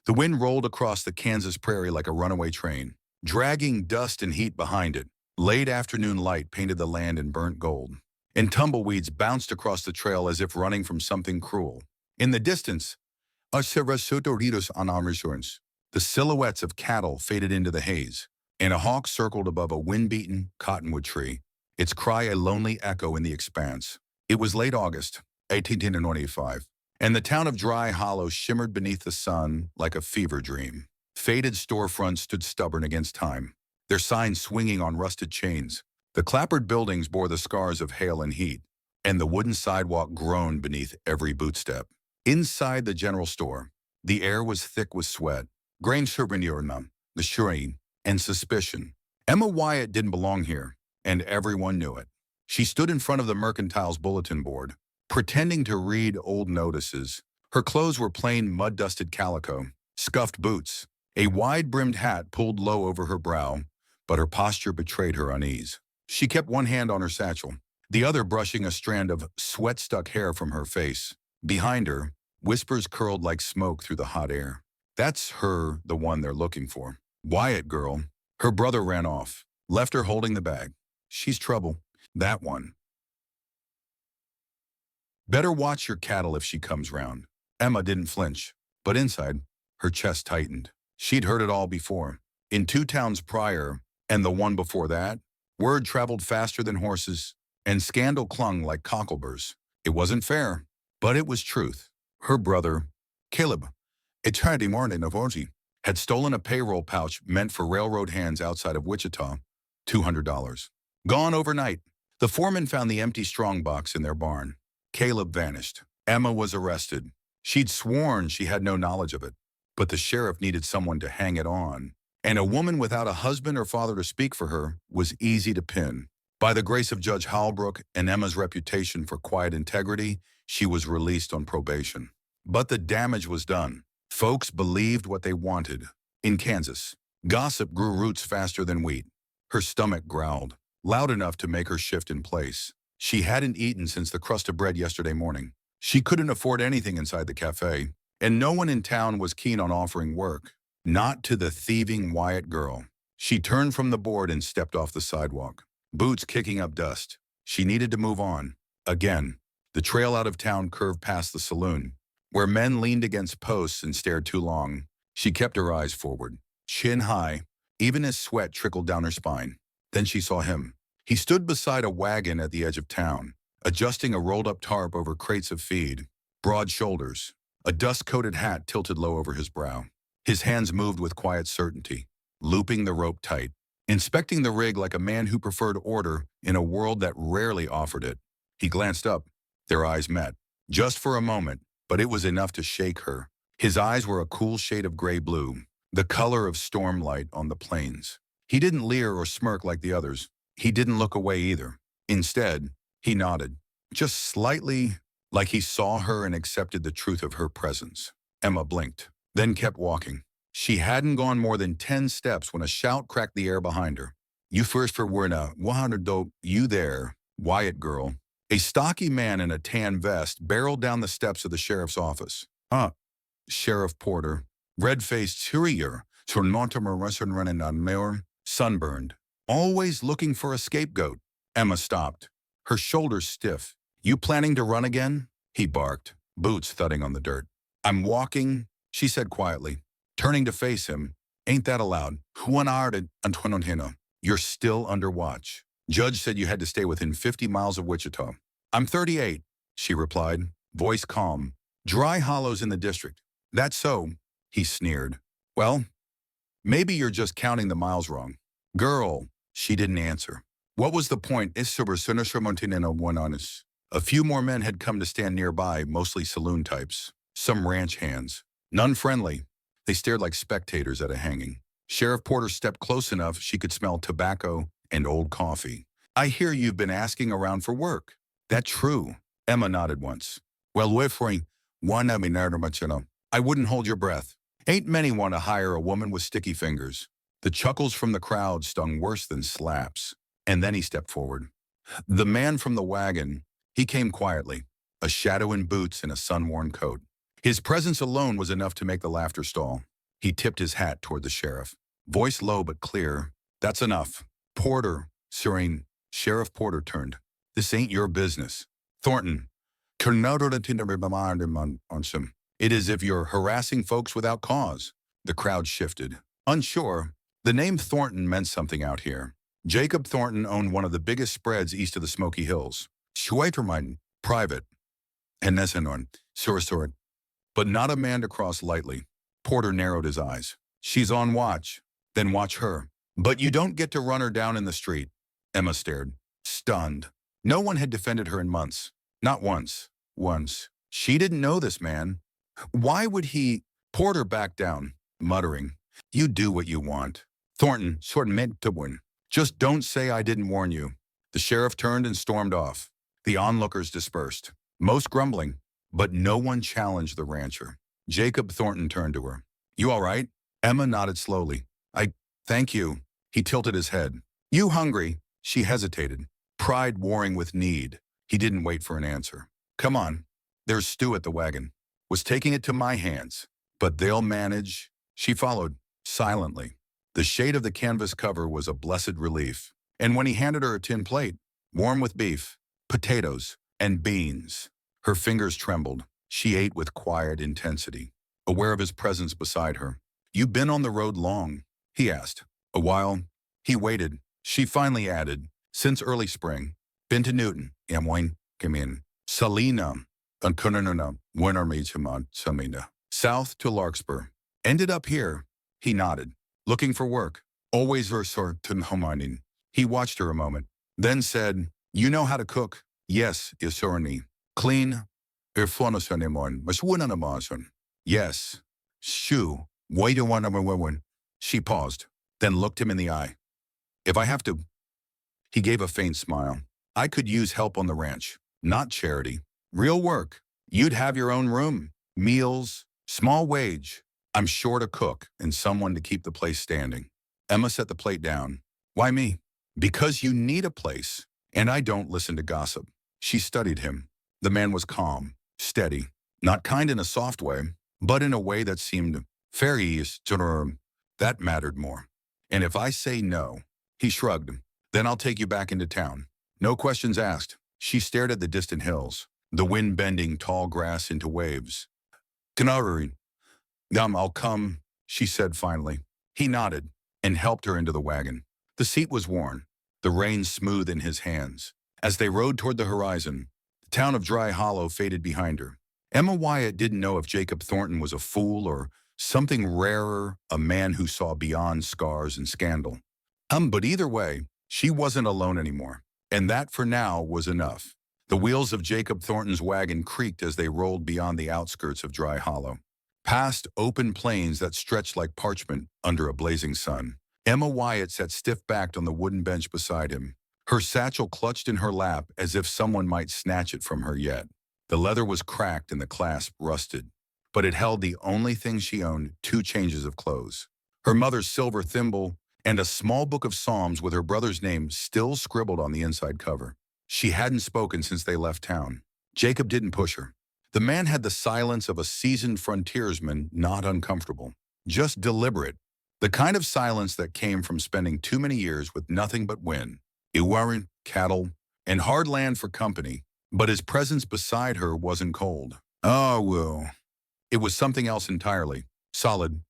The wind rolled across the Kansas prairie like a runaway train, dragging dust and heat behind it. Late afternoon light painted the land in burnt gold, and tumbleweeds bounced across the trail as if running from something cruel. In the distance, the silhouettes of cattle faded into the haze, and a hawk circled above a wind-beaten cottonwood tree, its cry a lonely echo in the expanse. It was late August, 1895, and the town of Dry Hollow shimmered beneath the sun like a fever dream. Faded storefronts stood stubborn against time, their signs swinging on rusted chains. The clappered buildings bore the scars of hail and heat, and the wooden sidewalk groaned beneath every bootstep. Inside the general store, the air was thick with sweat, grain the shireen, and suspicion. Emma Wyatt didn't belong here, and everyone knew it. She stood in front of the mercantile's bulletin board, pretending to read old notices. Her clothes were plain mud-dusted calico, scuffed boots, a wide-brimmed hat pulled low over her brow, but her posture betrayed her unease. She kept one hand on her satchel, the other brushing a strand of sweat-stuck hair from her face. Behind her, whispers curled like smoke through the hot air. That's her, the one they're looking for. Wyatt girl. Her brother ran off, left her holding the bag. She's trouble. That one. Better watch your cattle if she comes round. Emma didn't flinch, but inside, her chest tightened. She'd heard it all before. In 2 towns prior, and the one before that, word traveled faster than horses, and scandal clung like cockleburrs. It wasn't fair, but it was truth. Her brother, Caleb, eternity morning of Orgy, had stolen a payroll pouch meant for railroad hands outside of Wichita, $200. Gone overnight. The foreman found the empty strongbox in their barn. Caleb vanished. Emma was arrested. She'd sworn she had no knowledge of it, but the sheriff needed someone to hang it on. And a woman without a husband or father to speak for her was easy to pin. By the grace of Judge Halbrook and Emma's reputation for quiet integrity, she was released on probation. But the damage was done. Folks believed what they wanted. In Kansas, gossip grew roots faster than wheat. Her stomach growled, loud enough to make her shift in place. She hadn't eaten since the crust of bread yesterday morning. She couldn't afford anything inside the cafe, and no one in town was keen on offering work. Not to the thieving Wyatt girl. She turned from the board and stepped off the sidewalk, boots kicking up dust. She needed to move on. Again, the trail out of town curved past the saloon, where men leaned against posts and stared too long. She kept her eyes forward, chin high, even as sweat trickled down her spine. Then she saw him. He stood beside a wagon at the edge of town, adjusting a rolled-up tarp over crates of feed, broad shoulders, a dust-coated hat tilted low over his brow. His hands moved with quiet certainty, looping the rope tight, inspecting the rig like a man who preferred order in a world that rarely offered it. He glanced up. Their eyes met. Just for a moment, but it was enough to shake her. His eyes were a cool shade of gray-blue, the color of storm light on the plains. He didn't leer or smirk like the others. He didn't look away either. Instead, he nodded, just slightly, like he saw her and accepted the truth of her presence. Emma blinked, then kept walking. She hadn't gone more than 10 steps when a shout cracked the air behind her. "You first for Werner, 100 dope, you there, Wyatt girl." A stocky man in a tan vest barreled down the steps of the sheriff's office. Sheriff Porter, red-faced courier, sunburned, always looking for a scapegoat. Emma stopped, her shoulders stiff. "You planning to run again?" he barked, boots thudding on the dirt. "I'm walking," she said quietly, turning to face him. "Ain't that allowed? You're still under watch. Judge said you had to stay within 50 miles of Wichita." "I'm 38, she replied, voice calm. "Dry Hollow's in the district." "That's so," he sneered. "Well, maybe you're just counting the miles wrong." "Girl," she didn't answer. What was the point? A few more men had come to stand nearby, mostly saloon types. Some ranch hands. None friendly. They stared like spectators at a hanging. Sheriff Porter stepped close enough she could smell tobacco and old coffee. "I hear you've been asking around for work." "That true?" Emma nodded once. "Well, I wouldn't hold your breath. Ain't many want to hire a woman with sticky fingers." The chuckles from the crowd stung worse than slaps. And then he stepped forward. The man from the wagon, he came quietly, a shadow in boots and a sun-worn coat. His presence alone was enough to make the laughter stall. He tipped his hat toward the sheriff. Voice low but clear. That's enough. Porter, serene. Sheriff Porter turned. This ain't your business. Thornton. It is if you're harassing folks without cause. The crowd shifted. Unsure, the name Thornton meant something out here. Jacob Thornton owned one of the biggest spreads east of the Smoky Hills. Schweitermein, private. And Nessenon, Sursort. But not a man to cross lightly. Porter narrowed his eyes. She's on watch. Then watch her. But you don't get to run her down in the street. Emma stared, stunned. No one had defended her in months. Not once. Once. She didn't know this man. Why would he? Porter backed down, muttering, You do what you want. Thornton, sort meant to win. Just don't say I didn't warn you. The sheriff turned and stormed off. The onlookers dispersed, most grumbling, but no one challenged the rancher. Jacob Thornton turned to her. You all right? Emma nodded slowly. Thank you. He tilted his head. You hungry? She hesitated, pride warring with need. He didn't wait for an answer. Come on. There's stew at the wagon. Was taking it to my hands. But they'll manage. She followed, silently. The shade of the canvas cover was a blessed relief. And when he handed her a tin plate, warm with beef, potatoes, and beans, her fingers trembled. She ate with quiet intensity, aware of his presence beside her. You been on the road long? He asked. A while. He waited. She finally added, since early spring. Been to Newton, Amwine, Gamin, Salina, Unkunanuna, Winarmichaman, Samina. South to Larkspur. Ended up here. He nodded. Looking for work. Always versor homining. He watched her a moment, then said, You know how to cook? Yes, Isorni. Clean. Irfonosanimon, Maswinanamason. Yes. Shoo. Wait a one. She paused, then looked him in the eye. If I have to. He gave a faint smile. I could use help on the ranch. Not charity. Real work. You'd have your own room. Meals. Small wage. I'm sure to cook and someone to keep the place standing. Emma set the plate down. Why me? Because you need a place, and I don't listen to gossip. She studied him. The man was calm, steady, not kind in a soft way, but in a way that seemed fairies to her. That mattered more. And if I say no, he shrugged, then I'll take you back into town. No questions asked. She stared at the distant hills, the wind bending tall grass into waves. Canary. I'll come, she said finally. He nodded and helped her into the wagon. The seat was worn, the reins smooth in his hands. As they rode toward the horizon, the town of Dry Hollow faded behind her. Emma Wyatt didn't know if Jacob Thornton was a fool or something rarer, a man who saw beyond scars and scandal. But either way, she wasn't alone anymore, and that for now was enough. The wheels of Jacob Thornton's wagon creaked as they rolled beyond the outskirts of Dry Hollow, past open plains that stretched like parchment under a blazing sun. Emma Wyatt sat stiff-backed on the wooden bench beside him, her satchel clutched in her lap as if someone might snatch it from her yet. The leather was cracked and the clasp rusted, but it held the only thing she owned, 2 changes of clothes. Her mother's silver thimble and a small book of psalms with her brother's name still scribbled on the inside cover. She hadn't spoken since they left town. Jacob didn't push her. The man had the silence of a seasoned frontiersman, not uncomfortable, just deliberate. The kind of silence that came from spending too many years with nothing but wind, Iwaran, cattle, and hard land for company, but his presence beside her wasn't cold. Oh, well. It was something else entirely. Solid,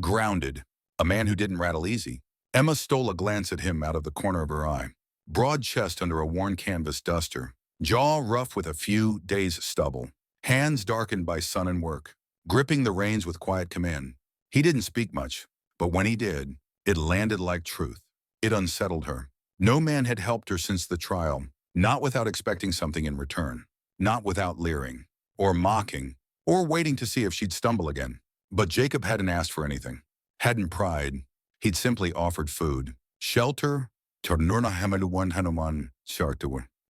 grounded, a man who didn't rattle easy. Emma stole a glance at him out of the corner of her eye. Broad chest under a worn canvas duster, jaw rough with a few days' stubble, hands darkened by sun and work, gripping the reins with quiet command. He didn't speak much, but when he did, it landed like truth. It unsettled her. No man had helped her since the trial, not without expecting something in return, not without leering, or mocking, or waiting to see if she'd stumble again. But Jacob hadn't asked for anything, hadn't pried. He'd simply offered food, shelter,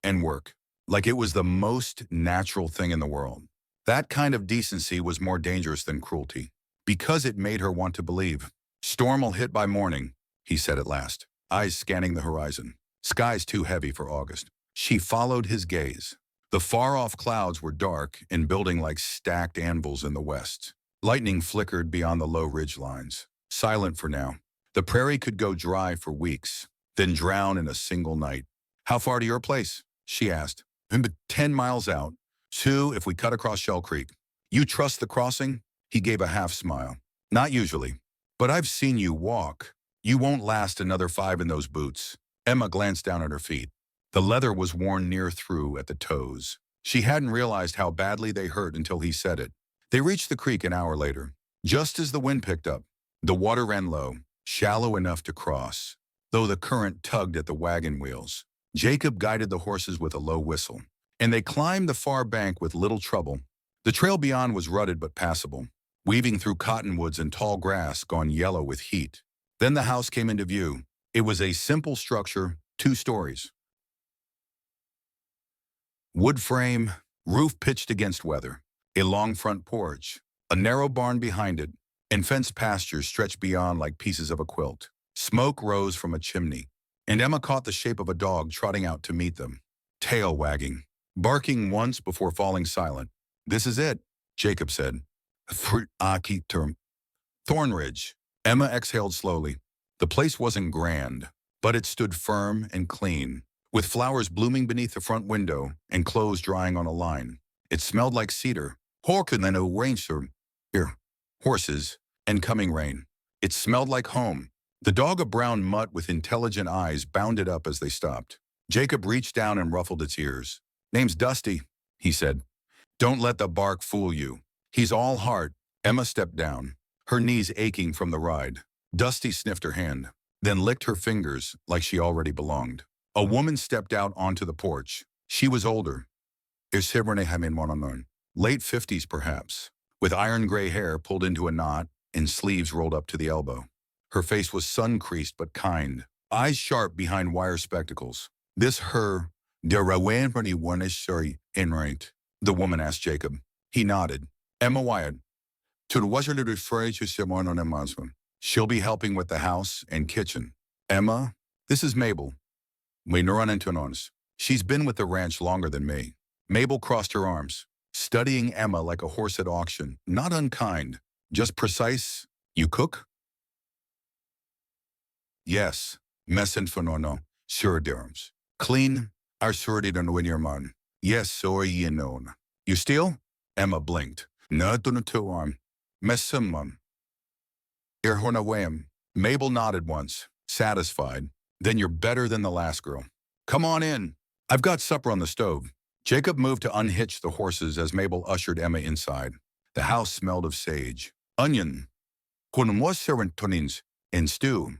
and work, like it was the most natural thing in the world. That kind of decency was more dangerous than cruelty, because it made her want to believe. Storm'll hit by morning, he said at last, eyes scanning the horizon. Skies too heavy for August. She followed his gaze. The far-off clouds were dark and building like stacked anvils in the west. Lightning flickered beyond the low ridge lines. Silent for now. The prairie could go dry for weeks, then drown in a single night. "How far to your place?" she asked. 10 miles out. 2 if we cut across Shell Creek." "You trust the crossing?" He gave a half smile. "Not usually. But I've seen you walk. You won't last another 5 in those boots." Emma glanced down at her feet. The leather was worn near through at the toes. She hadn't realized how badly they hurt until he said it. They reached the creek an hour later. Just as the wind picked up, the water ran low, shallow enough to cross, though the current tugged at the wagon wheels. Jacob guided the horses with a low whistle, and they climbed the far bank with little trouble. The trail beyond was rutted but passable, weaving through cottonwoods and tall grass gone yellow with heat. Then the house came into view. It was a simple structure, 2 stories. Wood frame, roof pitched against weather, a long front porch, a narrow barn behind it, and fenced pastures stretched beyond like pieces of a quilt. Smoke rose from a chimney, and Emma caught the shape of a dog trotting out to meet them, tail wagging, barking once before falling silent. "This is it," Jacob said. "Thornridge." Emma exhaled slowly. The place wasn't grand, but it stood firm and clean, with flowers blooming beneath the front window and clothes drying on a line. It smelled like cedar, horses, and coming rain. It smelled like home. The dog, a brown mutt with intelligent eyes, bounded up as they stopped. Jacob reached down and ruffled its ears. "Name's Dusty," he said. "Don't let the bark fool you. He's all heart." Emma stepped down, her knees aching from the ride. Dusty sniffed her hand, then licked her fingers like she already belonged. A woman stepped out onto the porch. She was older. Late 50s perhaps, with iron gray hair pulled into a knot and sleeves rolled up to the elbow. Her face was sun-creased but kind, eyes sharp behind wire spectacles. "This her, the woman asked Jacob. He nodded. "Emma Wyatt. She'll be helping with the house and kitchen." "Emma, this is Mabel." "She's been with the ranch longer than me." Mabel crossed her arms, studying Emma like a horse at auction. Not unkind, just precise. "You cook?" "Yes. Messen fenono. Sure dirms. Clean. Our surety don't win your man. Yes, sorry you know." "You steal?" Emma blinked. "No, don't Messamum. Irhonawam." Mabel nodded once, satisfied. "Then you're better than the last girl. Come on in. I've got supper on the stove." Jacob moved to unhitch the horses as Mabel ushered Emma inside. The house smelled of sage, onion, and stew.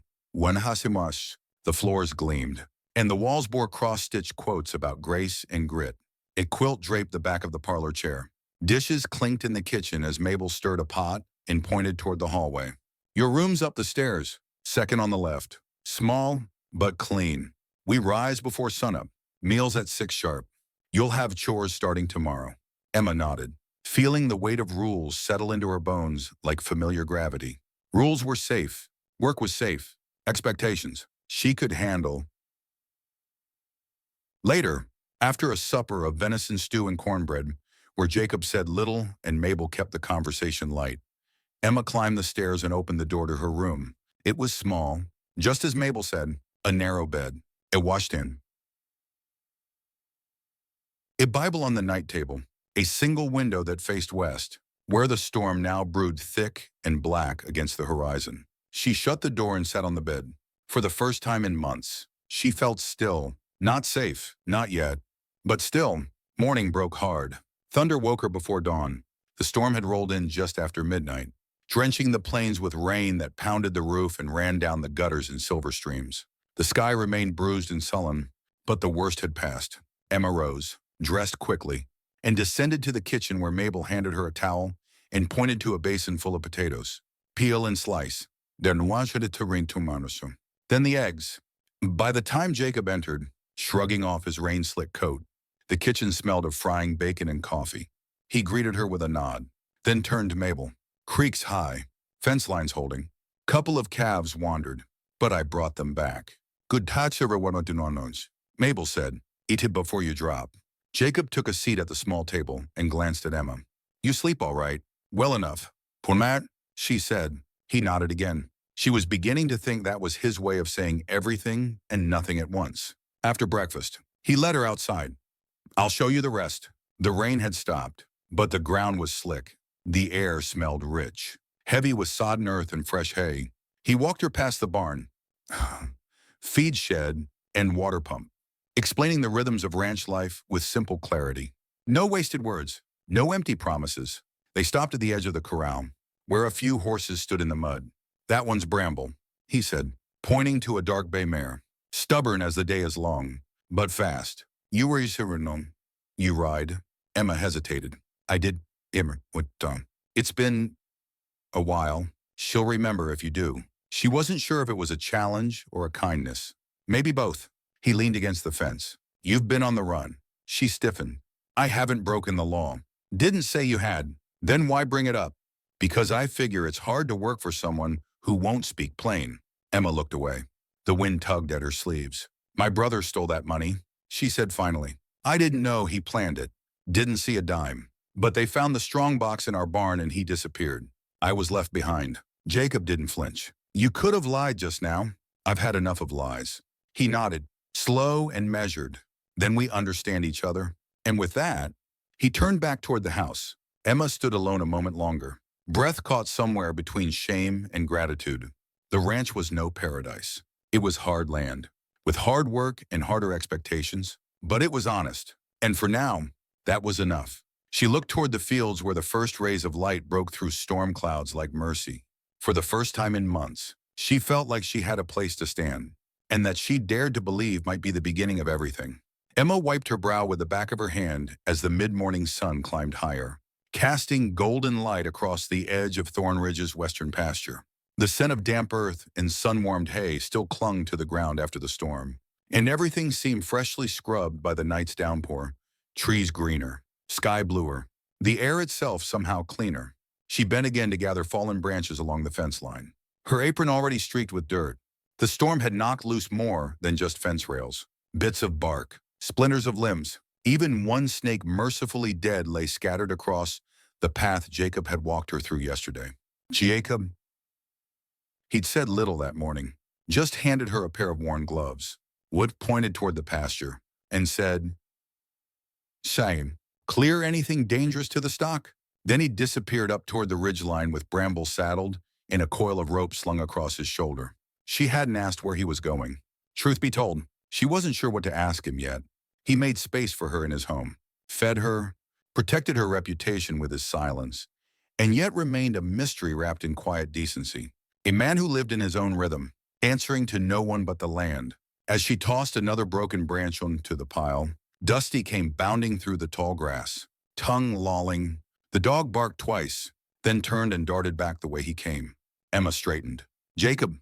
The floors gleamed, and the walls bore cross-stitched quotes about grace and grit. A quilt draped the back of the parlor chair. Dishes clinked in the kitchen as Mabel stirred a pot and pointed toward the hallway. "Your room's up the stairs, second on the left. Small, but clean. We rise before sunup. Meals at 6 sharp. You'll have chores starting tomorrow." Emma nodded, feeling the weight of rules settle into her bones like familiar gravity. Rules were safe. Work was safe. Expectations she could handle. Later, after a supper of venison stew and cornbread, where Jacob said little and Mabel kept the conversation light, Emma climbed the stairs and opened the door to her room. It was small, just as Mabel said, a narrow bed, a washstand, a Bible on the night table, a single window that faced west, where the storm now brewed thick and black against the horizon. She shut the door and sat on the bed. For the first time in months, she felt still, not safe, not yet. But still, morning broke hard. Thunder woke her before dawn. The storm had rolled in just after midnight, drenching the plains with rain that pounded the roof and ran down the gutters in silver streams. The sky remained bruised and sullen, but the worst had passed. Emma rose, dressed quickly, and descended to the kitchen where Mabel handed her a towel and pointed to a basin full of potatoes. "Peel and slice. Then the eggs." By the time Jacob entered, shrugging off his rain-slick coat, the kitchen smelled of frying bacon and coffee. He greeted her with a nod, then turned to Mabel. "Creek's high, fence lines holding. Couple of calves wandered, but I brought them back." "Good touch over one of Mabel said. "Eat it before you drop." Jacob took a seat at the small table and glanced at Emma. You sleep all right? Well enough. Punmat, she said. He nodded again. She was beginning to think that was his way of saying everything and nothing at once. After breakfast, he led her outside. I'll show you the rest. The rain had stopped, but the ground was slick. The air smelled rich, heavy with sodden earth and fresh hay. He walked her past the barn, feed shed, and water pump, explaining the rhythms of ranch life with simple clarity. No wasted words, no empty promises. They stopped at the edge of the corral, where a few horses stood in the mud. That one's Bramble, he said, pointing to a dark bay mare, stubborn as the day is long, but fast. You were you ride. Emma hesitated. I did. It's been a while. She'll remember if you do. She wasn't sure if it was a challenge or a kindness. Maybe both. He leaned against the fence. You've been on the run. She stiffened. I haven't broken the law. Didn't say you had. Then why bring it up? Because I figure it's hard to work for someone who won't speak plain. Emma looked away. The wind tugged at her sleeves. My brother stole that money, she said finally. I didn't know he planned it. Didn't see a dime. But they found the strong box in our barn and he disappeared. I was left behind. Jacob didn't flinch. You could have lied just now. I've had enough of lies. He nodded, slow and measured. Then we understand each other. And with that, he turned back toward the house. Emma stood alone a moment longer, breath caught somewhere between shame and gratitude. The ranch was no paradise. It was hard land, with hard work and harder expectations, but it was honest. And for now, that was enough. She looked toward the fields where the first rays of light broke through storm clouds like mercy. For the first time in months, she felt like she had a place to stand, and that she dared to believe might be the beginning of everything. Emma wiped her brow with the back of her hand as the mid-morning sun climbed higher, casting golden light across the edge of Thorn Ridge's western pasture. The scent of damp earth and sun-warmed hay still clung to the ground after the storm, and everything seemed freshly scrubbed by the night's downpour. Trees greener, sky bluer, the air itself somehow cleaner. She bent again to gather fallen branches along the fence line, her apron already streaked with dirt. The storm had knocked loose more than just fence rails. Bits of bark, splinters of limbs, even one snake mercifully dead lay scattered across the path Jacob had walked her through yesterday. Jacob? He'd said little that morning, just handed her a pair of worn gloves. Wood pointed toward the pasture and said, "Same. Clear anything dangerous to the stock?" Then he disappeared up toward the ridgeline with Bramble saddled and a coil of rope slung across his shoulder. She hadn't asked where he was going. Truth be told, she wasn't sure what to ask him yet. He made space for her in his home, fed her, protected her reputation with his silence, and yet remained a mystery wrapped in quiet decency. A man who lived in his own rhythm, answering to no one but the land. As she tossed another broken branch onto the pile, Dusty came bounding through the tall grass, tongue lolling. The dog barked twice, then turned and darted back the way he came. Emma straightened. "Jacob,"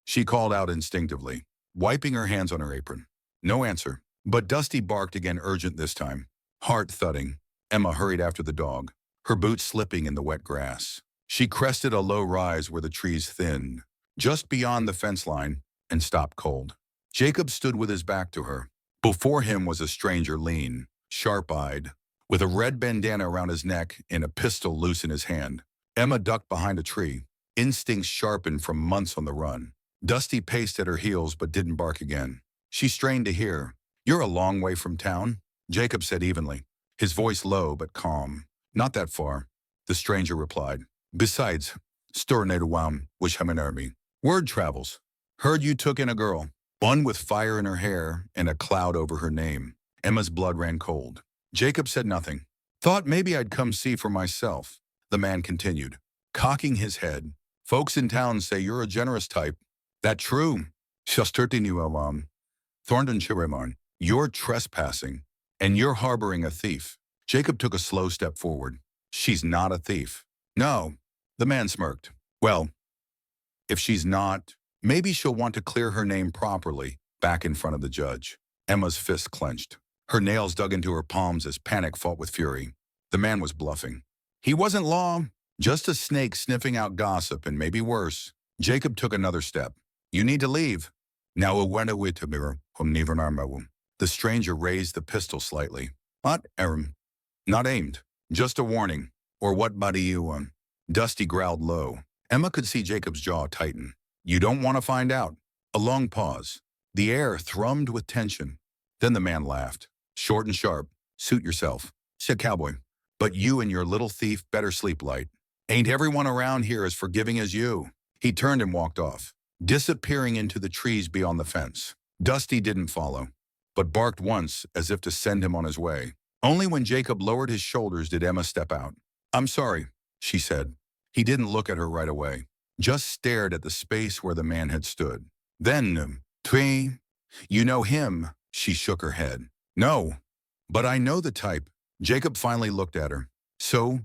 she called out instinctively, wiping her hands on her apron. No answer, but Dusty barked again, urgent this time. Heart thudding, Emma hurried after the dog, her boots slipping in the wet grass. She crested a low rise where the trees thinned, just beyond the fence line, and stopped cold. Jacob stood with his back to her. Before him was a stranger, lean, sharp-eyed, with a red bandana around his neck and a pistol loose in his hand. Emma ducked behind a tree, instincts sharpened from months on the run. Dusty paced at her heels but didn't bark again. She strained to hear. "You're a long way from town," Jacob said evenly, his voice low but calm. "Not that far," the stranger replied. "Besides, Stornadawam wish him an army. Word travels. Heard you took in a girl, one with fire in her hair and a cloud over her name." Emma's blood ran cold. Jacob said nothing. "Thought maybe I'd come see for myself," the man continued, cocking his head. "Folks in town say you're a generous type." "That true. Thornton Chirimarn. You're trespassing, and you're harboring a thief." Jacob took a slow step forward. "She's not a thief." "No," the man smirked. "Well, if she's not, maybe she'll want to clear her name properly back in front of the judge." Emma's fist clenched. Her nails dug into her palms as panic fought with fury. The man was bluffing. He wasn't law, just a snake sniffing out gossip and maybe worse. Jacob took another step. "You need to leave." "Now, the stranger raised the pistol slightly. Not not aimed. Just a warning. Or what buddy you on? Dusty growled low. Emma could see Jacob's jaw tighten. You don't want to find out. A long pause. The air thrummed with tension. Then the man laughed. Short and sharp. Suit yourself, said Cowboy. But you and your little thief better sleep light. Ain't everyone around here as forgiving as you. He turned and walked off, disappearing into the trees beyond the fence. Dusty didn't follow, but barked once as if to send him on his way. Only when Jacob lowered his shoulders did Emma step out. I'm sorry, she said. He didn't look at her right away, just stared at the space where the man had stood. Then, Twee, you know him, she shook her head. No, but I know the type. Jacob finally looked at her. So?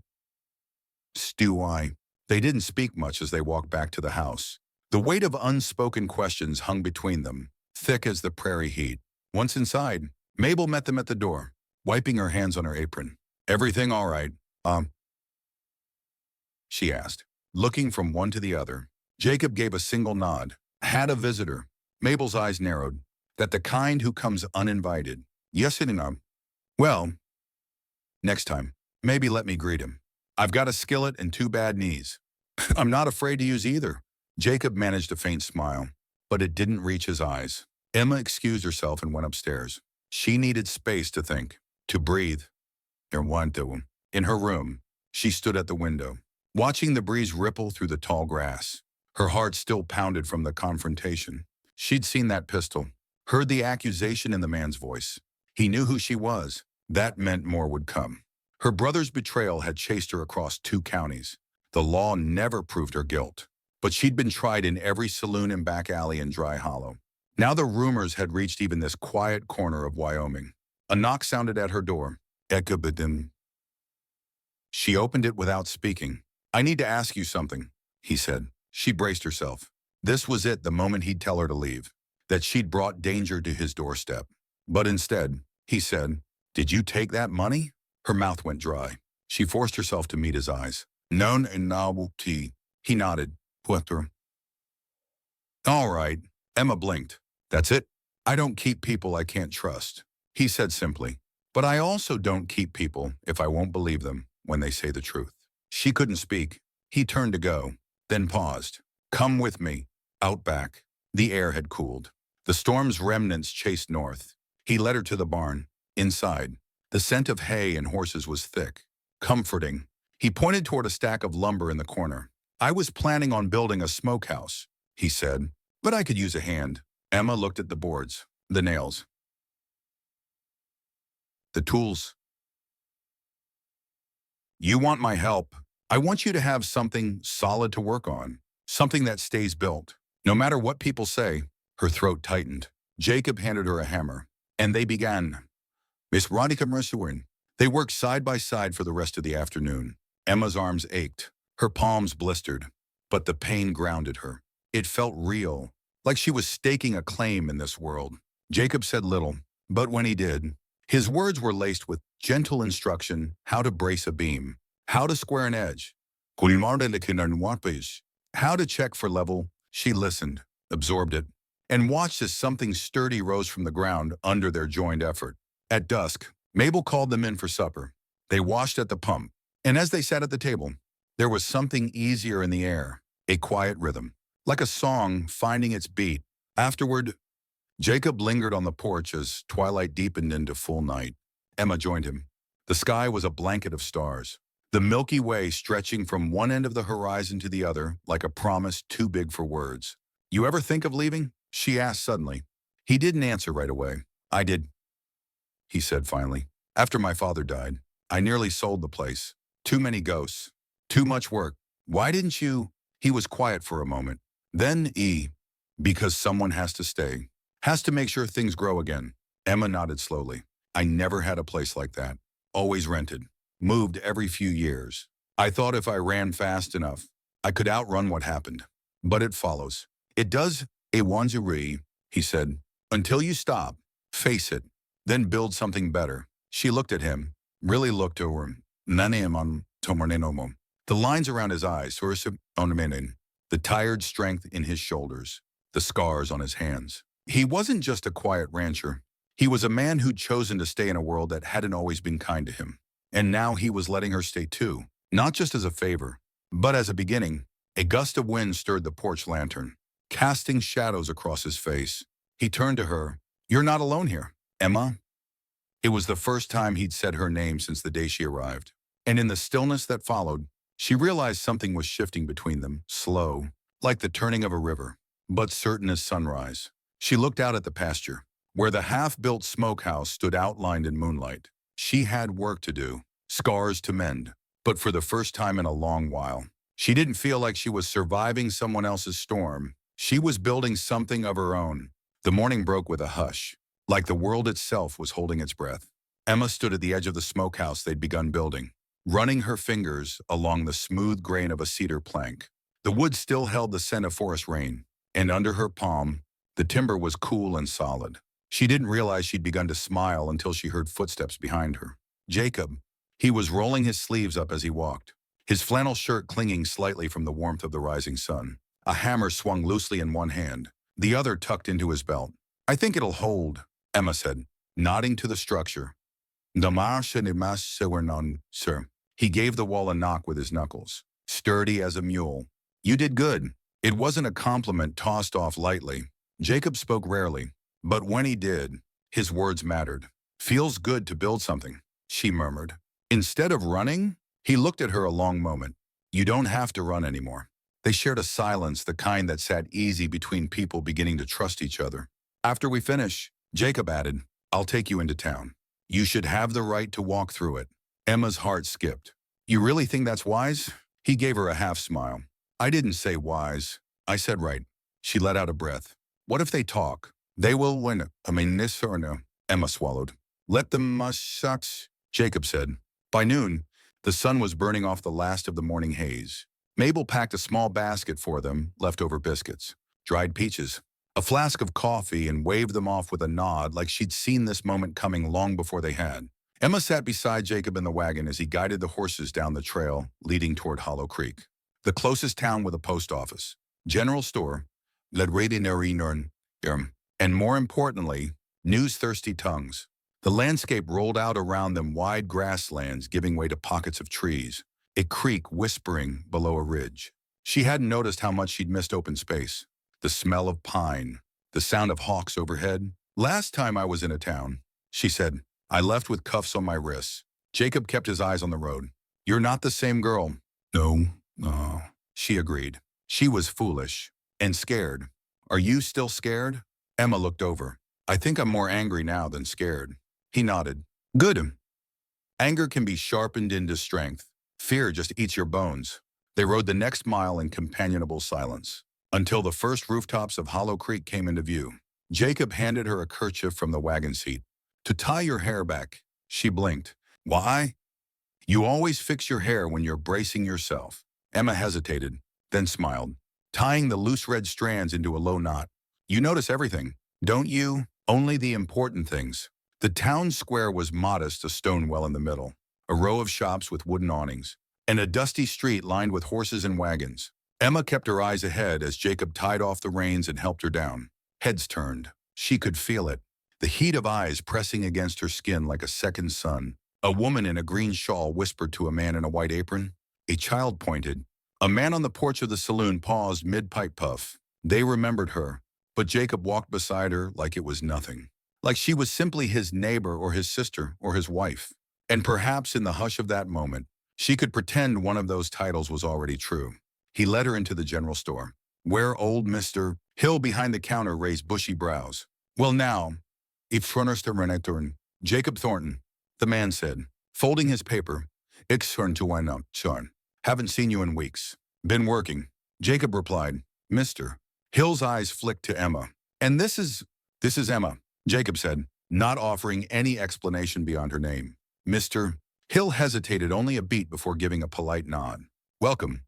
Do I? They didn't speak much as they walked back to the house. The weight of unspoken questions hung between them, thick as the prairie heat. Once inside, Mabel met them at the door, wiping her hands on her apron. Everything all right? She asked, looking from one to the other. Jacob gave a single nod. Had a visitor. Mabel's eyes narrowed. That the kind who comes uninvited. Yes, well, next time, maybe let me greet him. I've got a skillet and 2 bad knees. I'm not afraid to use either. Jacob managed a faint smile, but it didn't reach his eyes. Emma excused herself and went upstairs. She needed space to think, to breathe. In her room, she stood at the window, watching the breeze ripple through the tall grass. Her heart still pounded from the confrontation. She'd seen that pistol, heard the accusation in the man's voice. He knew who she was. That meant more would come. Her brother's betrayal had chased her across 2 counties. The law never proved her guilt, but she'd been tried in every saloon and back alley in Dry Hollow. Now the rumors had reached even this quiet corner of Wyoming. A knock sounded at her door. Ekabadim. She opened it without speaking. I need to ask you something, he said. She braced herself. This was it, the moment he'd tell her to leave, that she'd brought danger to his doorstep. But instead, he said, did you take that money? Her mouth went dry. She forced herself to meet his eyes. Non and novelty. He nodded. Puerto. All right. Emma blinked. That's it. I don't keep people I can't trust, he said simply. But I also don't keep people if I won't believe them when they say the truth. She couldn't speak. He turned to go, then paused. Come with me. Out back. The air had cooled. The storm's remnants chased north. He led her to the barn. Inside, the scent of hay and horses was thick, comforting. He pointed toward a stack of lumber in the corner. I was planning on building a smokehouse, he said, but I could use a hand. Emma looked at the boards, the nails, the tools. You want my help. I want you to have something solid to work on, something that stays built. No matter what people say. Her throat tightened. Jacob handed her a hammer, and they began. Miss Radhika Mersuin. They worked side by side for the rest of the afternoon. Emma's arms ached. Her palms blistered, but the pain grounded her. It felt real, like she was staking a claim in this world. Jacob said little, but when he did, his words were laced with gentle instruction, how to brace a beam, how to square an edge, how to check for level. She listened, absorbed it, and watched as something sturdy rose from the ground under their joined effort. At dusk, Mabel called them in for supper. They washed at the pump, and as they sat at the table, there was something easier in the air, a quiet rhythm, like a song finding its beat. Afterward, Jacob lingered on the porch as twilight deepened into full night. Emma joined him. The sky was a blanket of stars, the Milky Way stretching from one end of the horizon to the other like a promise too big for words. You ever think of leaving? She asked suddenly. He didn't answer right away. I did, he said finally. After my father died, I nearly sold the place. Too many ghosts. Too much work. Why didn't you? He was quiet for a moment. Then because someone has to stay. Has to make sure things grow again. Emma nodded slowly. I never had a place like that. Always rented. Moved every few years. I thought if I ran fast enough, I could outrun what happened. But it follows. It does, a wanzuri, he said. Until you stop, face it, then build something better. She looked at him, really looked over him. The lines around his eyes, the tired strength in his shoulders, the scars on his hands. He wasn't just a quiet rancher. He was a man who'd chosen to stay in a world that hadn't always been kind to him. And now he was letting her stay too, not just as a favor, but as a beginning. A gust of wind stirred the porch lantern, casting shadows across his face. He turned to her. "You're not alone here, Emma." It was the first time he'd said her name since the day she arrived. And in the stillness that followed, she realized something was shifting between them, slow, like the turning of a river, but certain as sunrise. She looked out at the pasture, where the half-built smokehouse stood outlined in moonlight. She had work to do, scars to mend, but for the first time in a long while, she didn't feel like she was surviving someone else's storm. She was building something of her own. The morning broke with a hush, like the world itself was holding its breath. Emma stood at the edge of the smokehouse they'd begun building, running her fingers along the smooth grain of a cedar plank. The wood still held the scent of forest rain, and under her palm, the timber was cool and solid. She didn't realize she'd begun to smile until she heard footsteps behind her. Jacob. He was rolling his sleeves up as he walked, his flannel shirt clinging slightly from the warmth of the rising sun. A hammer swung loosely in one hand, the other tucked into his belt. "I think it'll hold," Emma said, nodding to the structure. Sir." He gave the wall a knock with his knuckles, sturdy as a mule. "You did good." It wasn't a compliment tossed off lightly. Jacob spoke rarely, but when he did, his words mattered. "Feels good to build something," she murmured. Instead of running, he looked at her a long moment. "You don't have to run anymore." They shared a silence, the kind that sat easy between people beginning to trust each other. "After we finish," Jacob added, "I'll take you into town. You should have the right to walk through it." Emma's heart skipped. "You really think that's wise?" He gave her a half smile. "I didn't say wise. I said right." She let out a breath. "What if they talk? They will win. I mean, this or no." Emma swallowed. "Let them sucks," Jacob said. By noon, the sun was burning off the last of the morning haze. Mabel packed a small basket for them, leftover biscuits, dried peaches, a flask of coffee, and waved them off with a nod like she'd seen this moment coming long before they had. Emma sat beside Jacob in the wagon as he guided the horses down the trail leading toward Hollow Creek, the closest town with a post office, general store, and more importantly, news-thirsty tongues. The landscape rolled out around them, wide grasslands giving way to pockets of trees, a creek whispering below a ridge. She hadn't noticed how much she'd missed open space. The smell of pine, the sound of hawks overhead. "Last time I was in a town," she said, "I left with cuffs on my wrists." Jacob kept his eyes on the road. "You're not the same girl." No, she agreed. She was foolish and scared. "Are you still scared?" Emma looked over. "I think I'm more angry now than scared." He nodded. "Good. Anger can be sharpened into strength. Fear just eats your bones." They rode the next mile in companionable silence, until the first rooftops of Hollow Creek came into view. Jacob handed her a kerchief from the wagon seat. "To tie your hair back." She blinked. "Why?" "You always fix your hair when you're bracing yourself." Emma hesitated, then smiled, tying the loose red strands into a low knot. "You notice everything, don't you?" "Only the important things." The town square was modest, a stone well in the middle, a row of shops with wooden awnings, and a dusty street lined with horses and wagons. Emma kept her eyes ahead as Jacob tied off the reins and helped her down. Heads turned. She could feel it, the heat of eyes pressing against her skin like a second sun. A woman in a green shawl whispered to a man in a white apron. A child pointed. A man on the porch of the saloon paused mid-pipe puff. They remembered her, but Jacob walked beside her like it was nothing. Like she was simply his neighbor or his sister or his wife. And perhaps in the hush of that moment, she could pretend one of those titles was already true. He led her into the general store, where old Mr. Hill behind the counter raised bushy brows. "Well now, if Reneturn, Jacob Thornton," the man said, folding his paper. "Ixhorn to wine up, Sean. Haven't seen you in weeks." "Been working," Jacob replied. "Mr. Hill's eyes flicked to Emma. "And this is Emma," Jacob said, not offering any explanation beyond her name. Mr. Hill hesitated only a beat before giving a polite nod. "Welcome."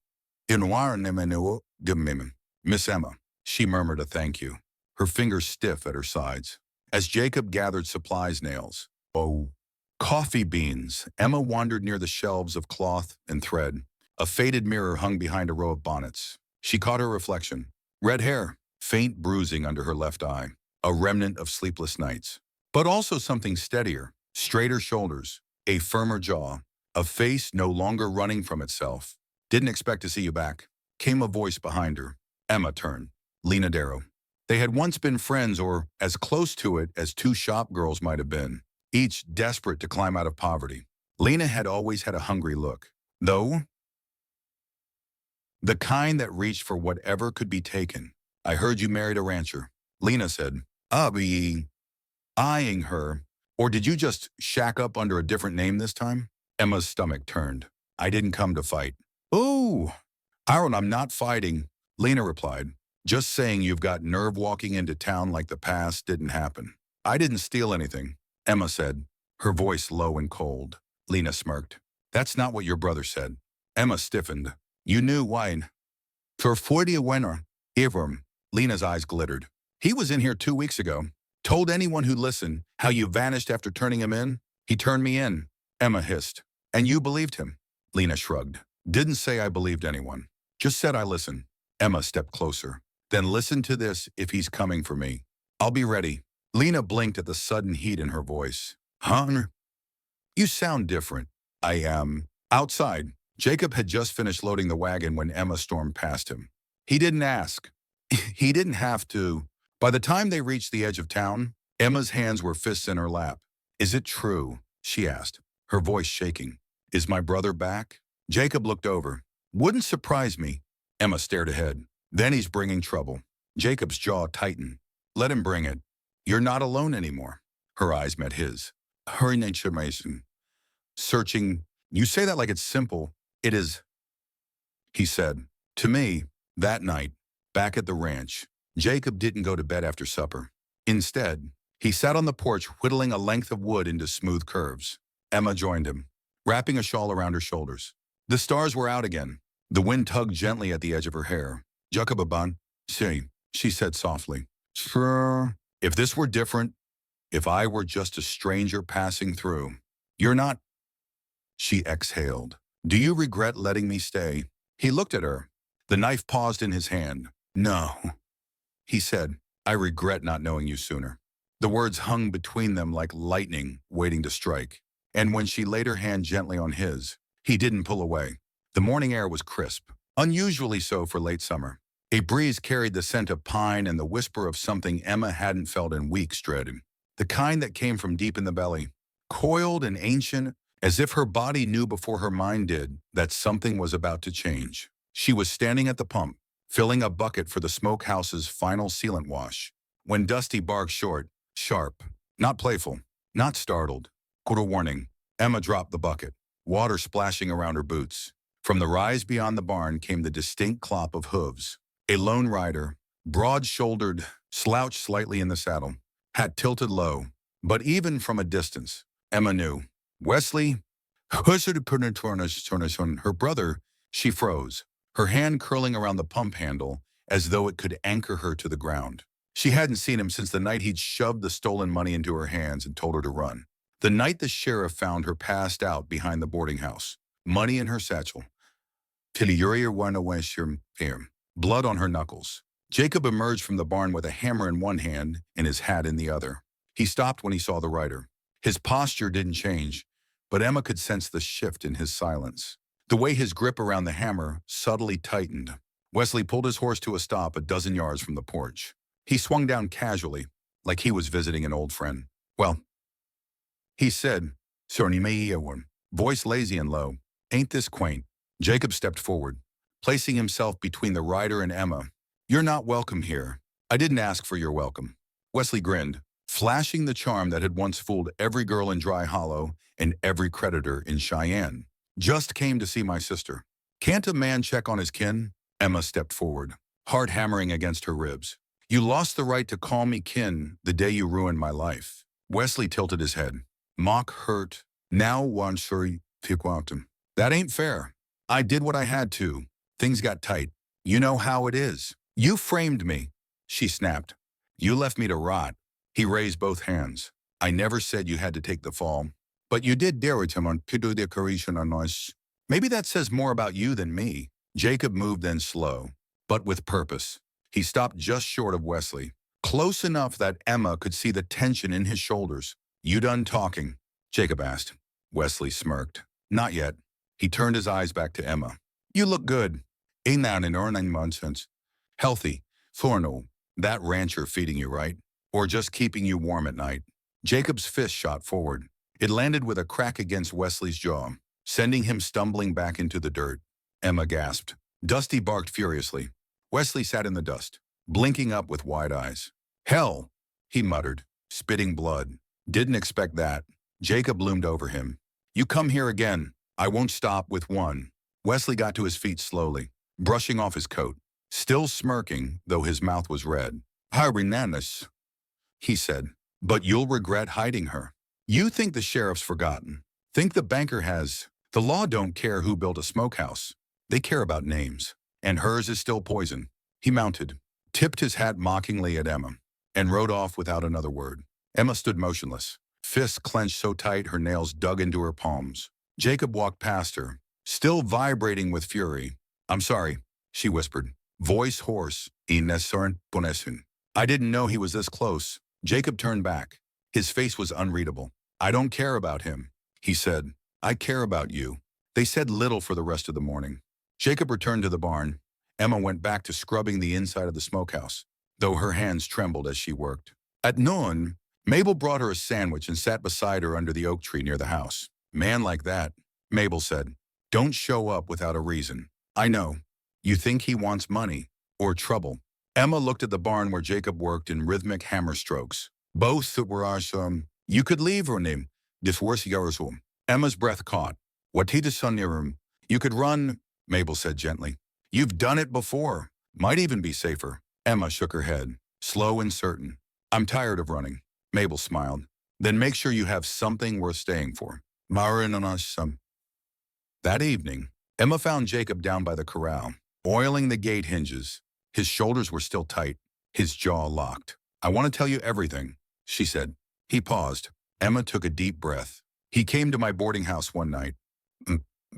"Miss Emma." She murmured a thank you, her fingers stiff at her sides. As Jacob gathered supplies nails. "Oh, coffee beans." Emma wandered near the shelves of cloth and thread. A faded mirror hung behind a row of bonnets. She caught her reflection. Red hair, faint bruising under her left eye, a remnant of sleepless nights. but also something steadier, straighter shoulders, a firmer jaw, a face no longer running from itself. Didn't expect to see you back, came a voice behind her. Emma turned. Lena Darrow. They had once been friends, or as close to it as two shop girls might have been, each desperate to climb out of poverty. Lena had always had a hungry look, though the kind that reached for whatever could be taken. I heard you married a rancher, Lena said, be eyeing her. Or did you just shack up under a different name this time? Emma's stomach turned. I didn't come to fight. Ooh, Aaron, I'm not fighting, Lena replied. Just saying you've got nerve walking into town like the past didn't happen. I didn't steal anything, Emma said, her voice low and cold. Lena smirked. That's not what your brother said. Emma stiffened. You knew wine. For 40 a winner, Ivram. Lena's eyes glittered. He was in here 2 weeks ago. Told anyone who'd listen how you vanished after turning him in. He turned me in, Emma hissed. And you believed him? Lena shrugged. Didn't say I believed anyone. Just said I listened. Emma stepped closer. Then listen to this if he's coming for me. I'll be ready. Lena blinked at the sudden heat in her voice. Huh? You sound different. I am. Outside, Jacob had just finished loading the wagon when Emma stormed past him. He didn't ask. He didn't have to. By the time they reached the edge of town, Emma's hands were fists in her lap. Is it true? She asked, her voice shaking. Is my brother back? Jacob looked over. Wouldn't surprise me. Emma stared ahead. Then he's bringing trouble. Jacob's jaw tightened. Let him bring it. You're not alone anymore. Her eyes met his. Her nature Mason. Searching. You say that like it's simple. It is, he said. To me, that night, back at the ranch, Jacob didn't go to bed after supper. Instead, he sat on the porch whittling a length of wood into smooth curves. Emma joined him, wrapping a shawl around her shoulders. The stars were out again. The wind tugged gently at the edge of her hair. Jacobaban, say, she said softly. Sure. If this were different, if I were just a stranger passing through. You're not. She exhaled. Do you regret letting me stay? He looked at her. The knife paused in his hand. No. He said, I regret not knowing you sooner. The words hung between them like lightning waiting to strike. And when she laid her hand gently on his, he didn't pull away. The morning air was crisp, unusually so for late summer. A breeze carried the scent of pine and the whisper of something Emma hadn't felt in weeks dreaded. The kind that came from deep in the belly, coiled and ancient, as if her body knew before her mind did that something was about to change. She was standing at the pump, filling a bucket for the smokehouse's final sealant wash, when Dusty barked short, sharp, not playful, not startled. Quarter warning. Emma dropped the bucket, water splashing around her boots. From the rise beyond the barn came the distinct clop of hooves. A lone rider, broad-shouldered, slouched slightly in the saddle, hat tilted low. But even from a distance, Emma knew. Wesley, her brother, she froze, her hand curling around the pump handle as though it could anchor her to the ground. She hadn't seen him since the night he'd shoved the stolen money into her hands and told her to run. The night the sheriff found her passed out behind the boarding house, money in her satchel. Blood on her knuckles. Jacob emerged from the barn with a hammer in one hand and his hat in the other. He stopped when he saw the rider. His posture didn't change, but Emma could sense the shift in his silence. The way his grip around the hammer subtly tightened. Wesley pulled his horse to a stop a dozen yards from the porch. He swung down casually, like he was visiting an old friend. Well, he said, voice lazy and low. Ain't this quaint? Jacob stepped forward, placing himself between the rider and Emma. You're not welcome here. I didn't ask for your welcome. Wesley grinned, flashing the charm that had once fooled every girl in Dry Hollow and every creditor in Cheyenne. Just came to see my sister. Can't a man check on his kin? Emma stepped forward, heart hammering against her ribs. You lost the right to call me kin the day you ruined my life. Wesley tilted his head. Mock hurt. Now one sorry fiquantum. That ain't fair. I did what I had to. Things got tight. You know how it is. You framed me, she snapped. You left me to rot. He raised both hands. I never said you had to take the fall. But you did dare him on pidu decoration on us. Maybe that says more about you than me. Jacob moved then slow, but with purpose. He stopped just short of Wesley, close enough that Emma could see the tension in his shoulders. "You done talking?" Jacob asked. Wesley smirked. "Not yet." He turned his eyes back to Emma. "You look good. Ain't that in our 9 months? Healthy. Thorno, that rancher feeding you, right? Or just keeping you warm at night?" Jacob's fist shot forward. It landed with a crack against Wesley's jaw, sending him stumbling back into the dirt. Emma gasped. Dusty barked furiously. Wesley sat in the dust, blinking up with wide eyes. "Hell," he muttered, spitting blood. "Didn't expect that." Jacob loomed over him. "You come here again. I won't stop with one." Wesley got to his feet slowly, brushing off his coat, still smirking, though his mouth was red. "Hyrinanis," he said, "but you'll regret hiding her. You think the sheriff's forgotten. Think the banker has. The law don't care who built a smokehouse. They care about names. And hers is still poison." He mounted, tipped his hat mockingly at Emma, and rode off without another word. Emma stood motionless, fists clenched so tight her nails dug into her palms. Jacob walked past her, still vibrating with fury. "I'm sorry," she whispered, voice hoarse. "I didn't know he was this close." Jacob turned back. His face was unreadable. "I don't care about him," he said. "I care about you." They said little for the rest of the morning. Jacob returned to the barn. Emma went back to scrubbing the inside of the smokehouse, though her hands trembled as she worked. At noon, Mabel brought her a sandwich and sat beside her under the oak tree near the house. "Man like that," Mabel said, "don't show up without a reason." "I know. You think he wants money or trouble." Emma looked at the barn where Jacob worked in rhythmic hammer strokes. "Both were awesome. You could leave her name. Divorce yours home." Emma's breath caught. "What he does on your room? You could run," Mabel said gently. "You've done it before. Might even be safer." Emma shook her head, slow and certain. "I'm tired of running." Mabel smiled. "Then make sure you have something worth staying for." Marin on us some. That evening, Emma found Jacob down by the corral, oiling the gate hinges. His shoulders were still tight, his jaw locked. "I want to tell you everything," she said. He paused. Emma took a deep breath. "He came to my boarding house one night.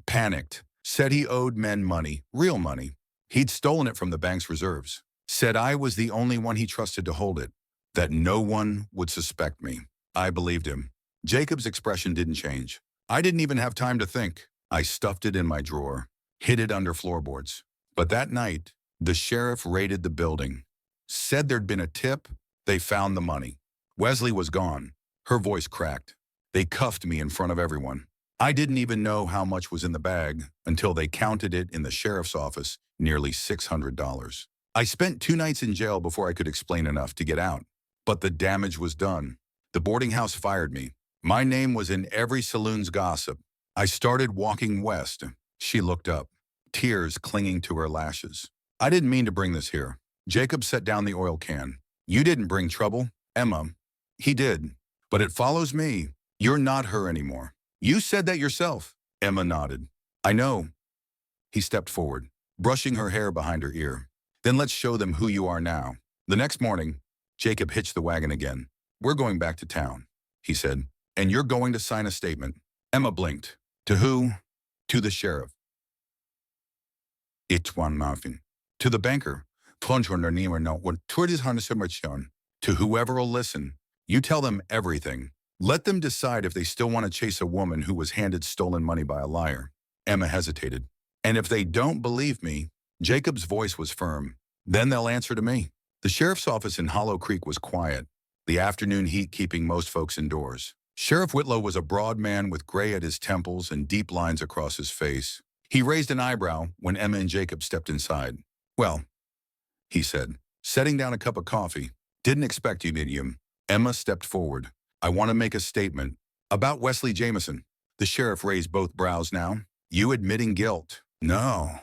Panicked. Said he owed men money, real money. He'd stolen it from the bank's reserves. Said I was the only one he trusted to hold it. That no one would suspect me." I believed him. Jacob's expression didn't change. "I didn't even have time to think. I stuffed it in my drawer, hid it under floorboards." But that night, the sheriff raided the building. Said there'd been a tip. They found the money. Wesley was gone. Her voice cracked. "They cuffed me in front of everyone. I didn't even know how much was in the bag until they counted it in the sheriff's office, nearly $600. I spent 2 nights in jail before I could explain enough to get out. But the damage was done. The boarding house fired me. My name was in every saloon's gossip. I started walking west." She looked up, tears clinging to her lashes. "I didn't mean to bring this here." Jacob set down the oil can. "You didn't bring trouble, Emma." "He did. But it follows me. You're not her anymore. You said that yourself." Emma nodded. "I know." He stepped forward, brushing her hair behind her ear. "Then let's show them who you are now." The next morning, Jacob hitched the wagon again. "We're going back to town," he said, "and you're going to sign a statement." Emma blinked. "To who?" "To the sheriff." "It's one nothing." "To the banker." "To whoever'll listen. You tell them everything. Let them decide if they still want to chase a woman who was handed stolen money by a liar." Emma hesitated. "And if they don't believe me," Jacob's voice was firm, "then they'll answer to me." The sheriff's office in Hollow Creek was quiet, the afternoon heat keeping most folks indoors. Sheriff Whitlow was a broad man with gray at his temples and deep lines across his face. He raised an eyebrow when Emma and Jacob stepped inside. "Well," he said, setting down a cup of coffee. "Didn't expect you, medium." Emma stepped forward. "I want to make a statement. About Wesley Jameson." The sheriff raised both brows now. "You admitting guilt?" "No,"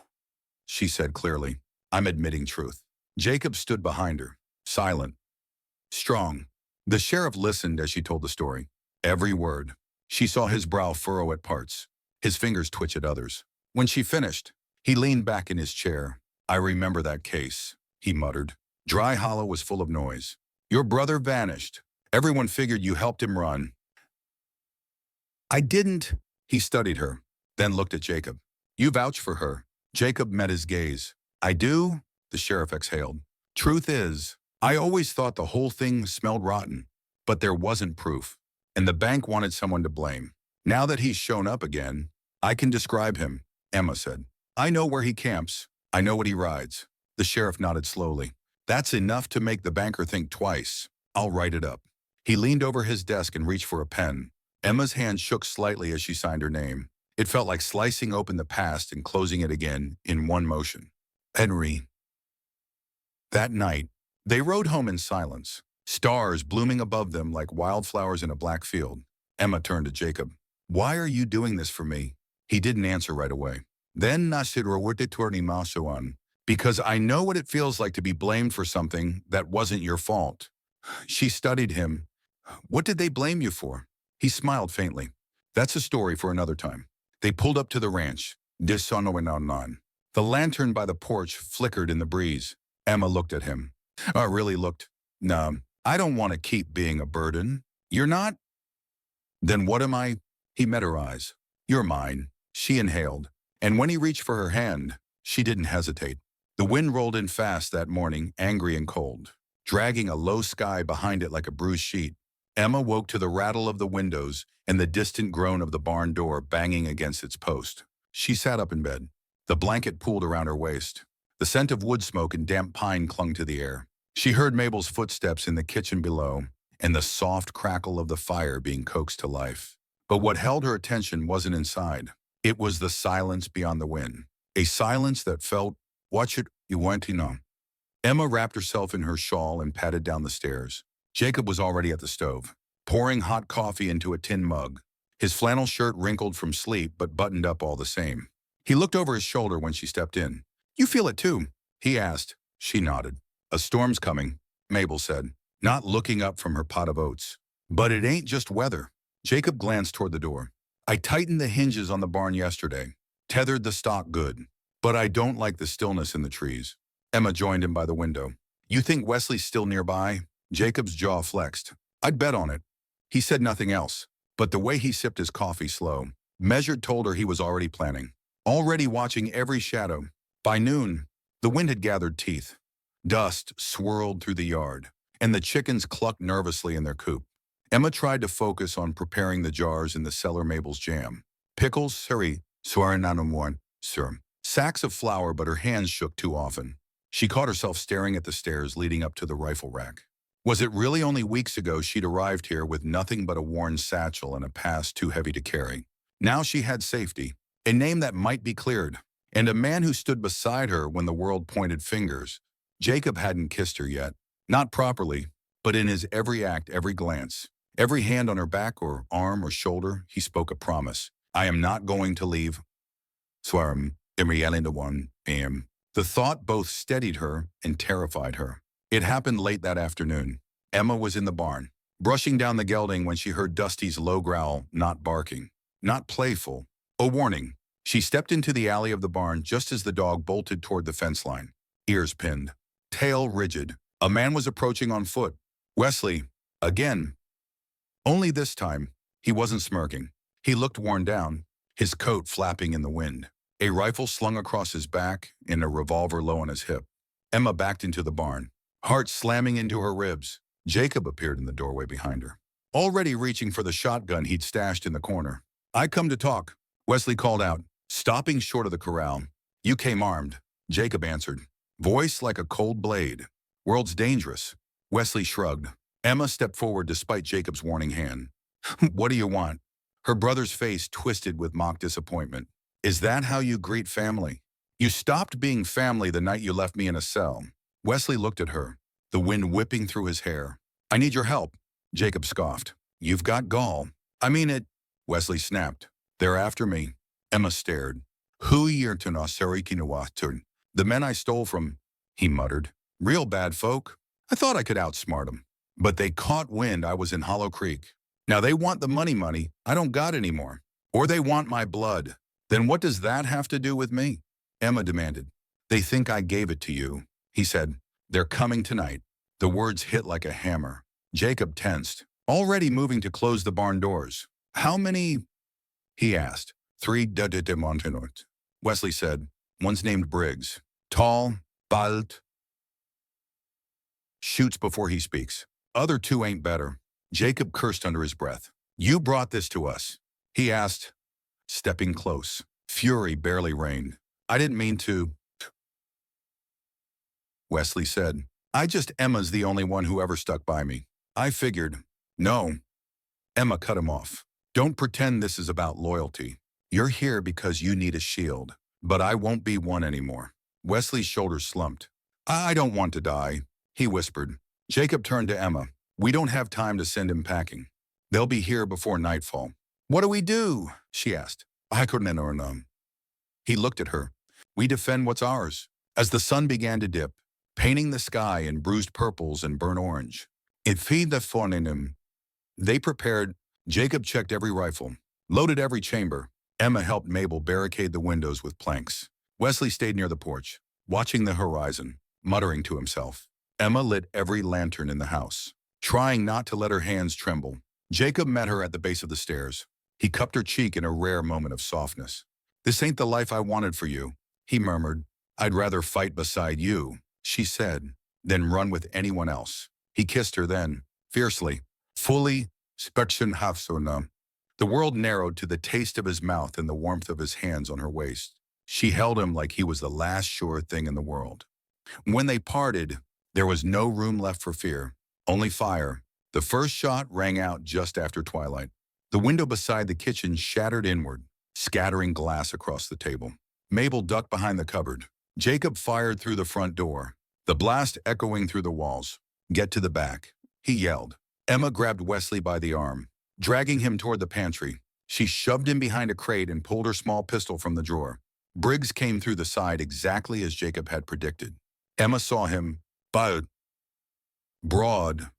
she said clearly. "I'm admitting truth." Jacob stood behind her, silent, strong. The sheriff listened as she told the story. Every word. She saw his brow furrow at parts, his fingers twitch at others. When she finished, he leaned back in his chair. "I remember that case," he muttered. "Dry Hollow was full of noise. Your brother vanished. Everyone figured you helped him run." "I didn't." He studied her, then looked at Jacob. "You vouch for her." Jacob met his gaze. "I do," the sheriff exhaled. "Truth is, I always thought the whole thing smelled rotten, but there wasn't proof, and the bank wanted someone to blame. Now that he's shown up again, I can describe him, Emma said. I know where he camps. I know what he rides. The sheriff nodded slowly. That's enough to make the banker think twice. I'll write it up. He leaned over his desk and reached for a pen. Emma's hand shook slightly as she signed her name. It felt like slicing open the past and closing it again in one motion. Henry. That night, they rode home in silence, stars blooming above them like wildflowers in a black field. Emma turned to Jacob. Why are you doing this for me? He didn't answer right away. Then Nasir, because I know what it feels like to be blamed for something that wasn't your fault. She studied him. What did they blame you for? He smiled faintly. That's a story for another time. They pulled up to the ranch. The lantern by the porch flickered in the breeze. Emma looked at him. I really looked. No, I don't want to keep being a burden. You're not? Then what am I? He met her eyes. You're mine. She inhaled. And when he reached for her hand, she didn't hesitate. The wind rolled in fast that morning, angry and cold, dragging a low sky behind it like a bruised sheet. Emma woke to the rattle of the windows and the distant groan of the barn door banging against its post. She sat up in bed. The blanket pulled around her waist. The scent of wood smoke and damp pine clung to the air. She heard Mabel's footsteps in the kitchen below and the soft crackle of the fire being coaxed to life. But what held her attention wasn't inside. It was the silence beyond the wind, a silence that felt, watch it, you want to know. Emma wrapped herself in her shawl and padded down the stairs. Jacob was already at the stove, pouring hot coffee into a tin mug. His flannel shirt wrinkled from sleep but buttoned up all the same. He looked over his shoulder when she stepped in. You feel it too? He asked. She nodded. A storm's coming, Mabel said, not looking up from her pot of oats. But it ain't just weather. Jacob glanced toward the door. I tightened the hinges on the barn yesterday, tethered the stock good, but I don't like the stillness in the trees. Emma joined him by the window. You think Wesley's still nearby? Jacob's jaw flexed. I'd bet on it. He said nothing else, but the way he sipped his coffee slow, measured told her he was already planning, already watching every shadow. By noon, the wind had gathered teeth. Dust swirled through the yard, and the chickens clucked nervously in their coop. Emma tried to focus on preparing the jars in the cellar Mabel's jam. Pickles, sir. Sacks of flour, but her hands shook too often. She caught herself staring at the stairs leading up to the rifle rack. Was it really only weeks ago she'd arrived here with nothing but a worn satchel and a past too heavy to carry? Now she had safety, a name that might be cleared, and a man who stood beside her when the world pointed fingers. Jacob hadn't kissed her yet, not properly, but in his every act, every glance, every hand on her back or arm or shoulder, he spoke a promise. I am not going to leave. Swarm, the thought both steadied her and terrified her. It happened late that afternoon. Emma was in the barn, brushing down the gelding when she heard Dusty's low growl, not barking, not playful, a warning. She stepped into the alley of the barn just as the dog bolted toward the fence line, ears pinned, tail rigid. A man was approaching on foot. Wesley, again. Only this time, he wasn't smirking. He looked worn down, his coat flapping in the wind, a rifle slung across his back and a revolver low on his hip. Emma backed into the barn, heart slamming into her ribs. Jacob appeared in the doorway behind her, already reaching for the shotgun he'd stashed in the corner. I come to talk, Wesley called out, stopping short of the corral. You came armed, Jacob answered, voice like a cold blade. World's dangerous. Wesley shrugged. Emma stepped forward despite Jacob's warning hand. What do you want? Her brother's face twisted with mock disappointment. Is that how you greet family? You stopped being family the night you left me in a cell. Wesley looked at her, the wind whipping through his hair. I need your help, Jacob scoffed. You've got gall. I mean it, Wesley snapped. They're after me. Emma stared. The men I stole from, he muttered. Real bad folk. I thought I could outsmart them. But they caught wind I was in Hollow Creek. Now they want the money I don't got anymore. Or they want my blood. Then what does that have to do with me? Emma demanded. They think I gave it to you, he said. They're coming tonight. The words hit like a hammer. Jacob tensed, already moving to close the barn doors. How many? He asked. 3 de Montenot. Wesley said. One's named Briggs. Tall, bald, Shoots before he speaks. Other two ain't better. Jacob cursed under his breath. You brought this to us, he asked, stepping close. Fury barely reigned. I didn't mean to, Wesley said. Emma's the only one who ever stuck by me. I figured. No. Emma cut him off. Don't pretend this is about loyalty. You're here because you need a shield. But I won't be one anymore. Wesley's shoulders slumped. I don't want to die, he whispered. Jacob turned to Emma. We don't have time to send him packing. They'll be here before nightfall. What do we do? She asked. I couldn't know. He looked at her. We defend what's ours. As the sun began to dip, painting the sky in bruised purples and burnt orange, it feed the fun in him. They prepared. Jacob checked every rifle, loaded every chamber. Emma helped Mabel barricade the windows with planks. Wesley stayed near the porch, watching the horizon, muttering to himself. Emma lit every lantern in the house, trying not to let her hands tremble. Jacob met her at the base of the stairs. He cupped her cheek in a rare moment of softness. This ain't the life I wanted for you, he murmured. I'd rather fight beside you, she said, than run with anyone else. He kissed her then, fiercely, fully, Spexenhafsona. The world narrowed to the taste of his mouth and the warmth of his hands on her waist. She held him like he was the last sure thing in the world. When they parted, there was no room left for fear, only fire. The first shot rang out just after twilight. The window beside the kitchen shattered inward, scattering glass across the table. Mabel ducked behind the cupboard. Jacob fired through the front door, the blast echoing through the walls. Get to the back, he yelled. Emma grabbed Wesley by the arm, dragging him toward the pantry. She shoved him behind a crate and pulled her small pistol from the drawer. Briggs came through the side exactly as Jacob had predicted. Emma saw him, broad,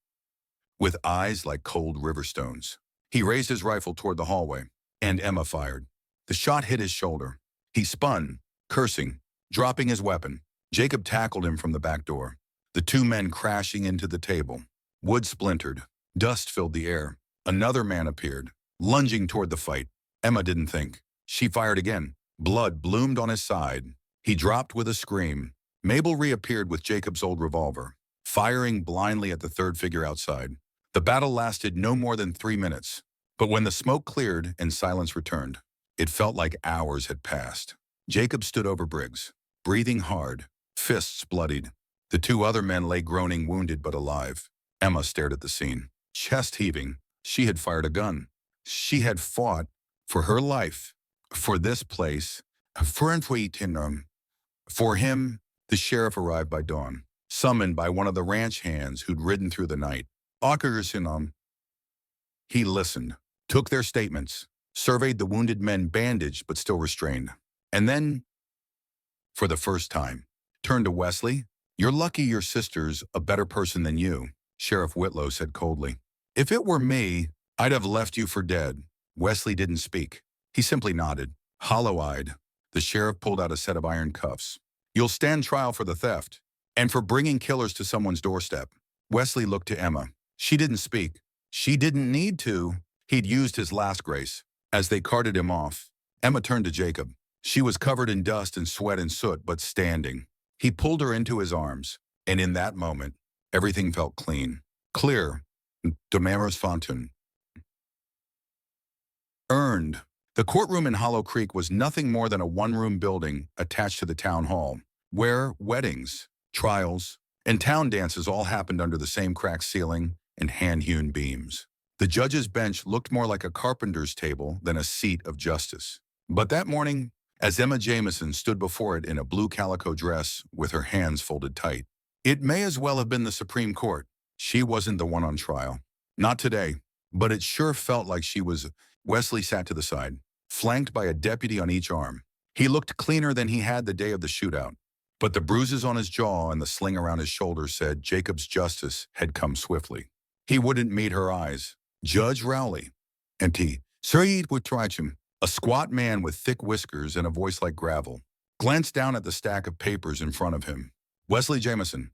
with eyes like cold river stones. He raised his rifle toward the hallway, and Emma fired. The shot hit his shoulder. He spun, cursing, dropping his weapon. Jacob tackled him from the back door, the two men crashing into the table. Wood splintered. Dust filled the air. Another man appeared, lunging toward the fight. Emma didn't think. She fired again. Blood bloomed on his side. He dropped with a scream. Mabel reappeared with Jacob's old revolver, firing blindly at the third figure outside. The battle lasted no more than 3 minutes, but when the smoke cleared and silence returned, it felt like hours had passed. Jacob stood over Briggs, breathing hard, fists bloodied. The two other men lay groaning, wounded but alive. Emma stared at the scene, chest heaving. She had fired a gun. She had fought for her life, for this place, for him. The sheriff arrived by dawn, summoned by one of the ranch hands who'd ridden through the night. He listened, took their statements, surveyed the wounded men bandaged but still restrained, and then, for the first time, turned to Wesley. You're lucky your sister's a better person than you, Sheriff Whitlow said coldly. If it were me, I'd have left you for dead. Wesley didn't speak. He simply nodded, hollow-eyed. The sheriff pulled out a set of iron cuffs. You'll stand trial for the theft and for bringing killers to someone's doorstep. Wesley looked to Emma. She didn't speak. She didn't need to. He'd used his last grace. As they carted him off, Emma turned to Jacob. She was covered in dust and sweat and soot, but standing. He pulled her into his arms, and in that moment, everything felt clean, clear. Damaris Fontaine. Earned. The courtroom in Hollow Creek was nothing more than a one-room building attached to the town hall, where weddings, trials, and town dances all happened under the same cracked ceiling and hand-hewn beams. The judge's bench looked more like a carpenter's table than a seat of justice. But that morning, as Emma Jameson stood before it in a blue calico dress with her hands folded tight, it may as well have been the Supreme Court. She wasn't the one on trial. Not today, but it sure felt like she was. Wesley sat to the side, flanked by a deputy on each arm. He looked cleaner than he had the day of the shootout, but the bruises on his jaw and the sling around his shoulder said Jacob's justice had come swiftly. He wouldn't meet her eyes. Judge Rowley, a squat man with thick whiskers and a voice like gravel, glanced down at the stack of papers in front of him. Wesley Jameson,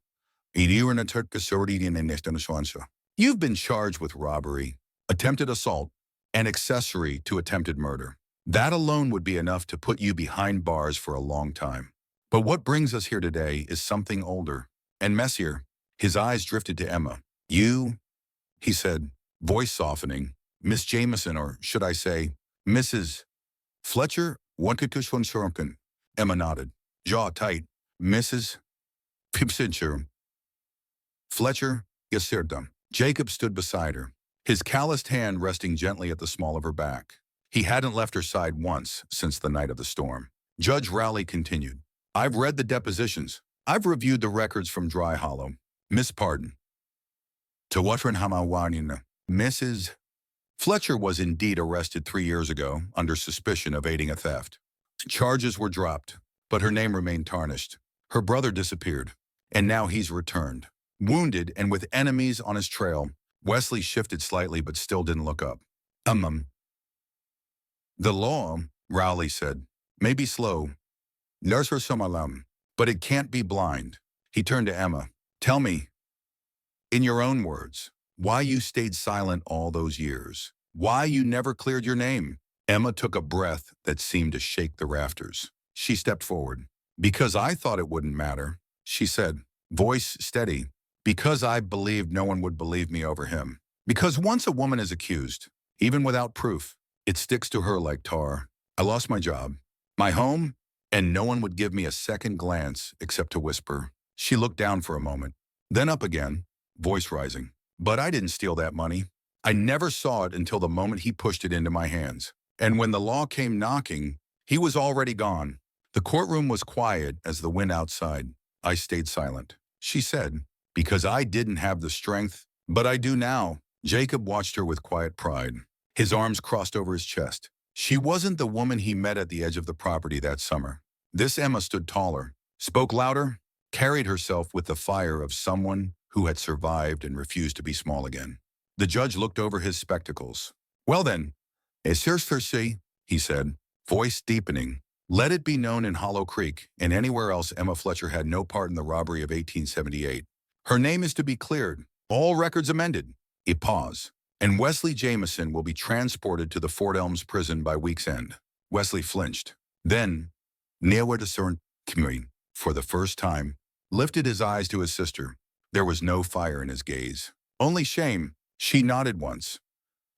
you've been charged with robbery, attempted assault, and accessory to attempted murder. That alone would be enough to put you behind bars for a long time. But what brings us here today is something older and messier. His eyes drifted to Emma. You, he said, voice softening. Miss Jameson, or should I say, Mrs. Fletcher, Wankukushwanshormkin. Emma nodded, jaw tight. Mrs. Pipsincher. Fletcher, Yasirdum. Jacob stood beside her, his calloused hand resting gently at the small of her back. He hadn't left her side once since the night of the storm. Judge Rowley continued. I've read the depositions. I've reviewed the records from Dry Hollow. Miss Pardon. To Watran Hamawanina. Mrs. Fletcher was indeed arrested 3 years ago under suspicion of aiding a theft. Charges were dropped, but her name remained tarnished. Her brother disappeared, and now he's returned. Wounded and with enemies on his trail, Wesley shifted slightly but still didn't look up. The law, Rowley said, may be slow, nurse some but it can't be blind. He turned to Emma. Tell me, in your own words, why you stayed silent all those years. Why you never cleared your name. Emma took a breath that seemed to shake the rafters. She stepped forward. Because I thought it wouldn't matter, she said, voice steady. Because I believed no one would believe me over him. Because once a woman is accused, even without proof, it sticks to her like tar. I lost my job, my home, and no one would give me a second glance except to whisper. She looked down for a moment, then up again, voice rising. But I didn't steal that money. I never saw it until the moment he pushed it into my hands. And when the law came knocking, he was already gone. The courtroom was quiet as the wind outside. I stayed silent. She said, because I didn't have the strength, but I do now. Jacob watched her with quiet pride. His arms crossed over his chest. She wasn't the woman he met at the edge of the property that summer. This Emma stood taller, spoke louder, carried herself with the fire of someone who had survived and refused to be small again. The judge looked over his spectacles. Well then, Esirthirsi, he said, voice deepening. Let it be known in Hollow Creek and anywhere else Emma Fletcher had no part in the robbery of 1878. Her name is to be cleared, all records amended. A pause. And Wesley Jameson will be transported to the Fort Elms prison by week's end. Wesley flinched. Then, Neowar discerned Kimmy, for the first time, lifted his eyes to his sister. There was no fire in his gaze. Only shame. She nodded once.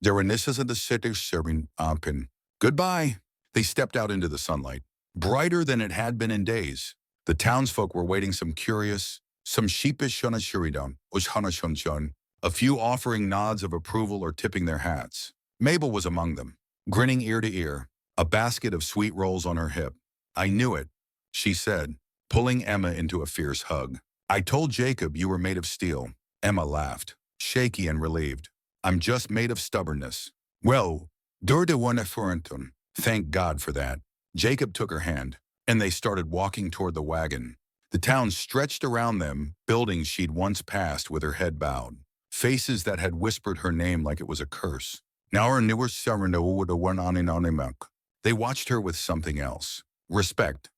There were nisses of the city serving Ampin. Goodbye. They stepped out into the sunlight, brighter than it had been in days. The townsfolk were waiting, some curious, some sheepish shonashuridon, ushhanashonshon, a few offering nods of approval or tipping their hats. Mabel was among them, grinning ear to ear, a basket of sweet rolls on her hip. I knew it, she said, pulling Emma into a fierce hug. I told Jacob you were made of steel. Emma laughed, shaky and relieved. I'm just made of stubbornness. Well, dur de one furenton. Thank God for that. Jacob took her hand, and they started walking toward the wagon. The town stretched around them, buildings she'd once passed with her head bowed. Faces that had whispered her name like it was a curse. Now her newer Sarano would have won on and on and on. They watched her with something else. Respect.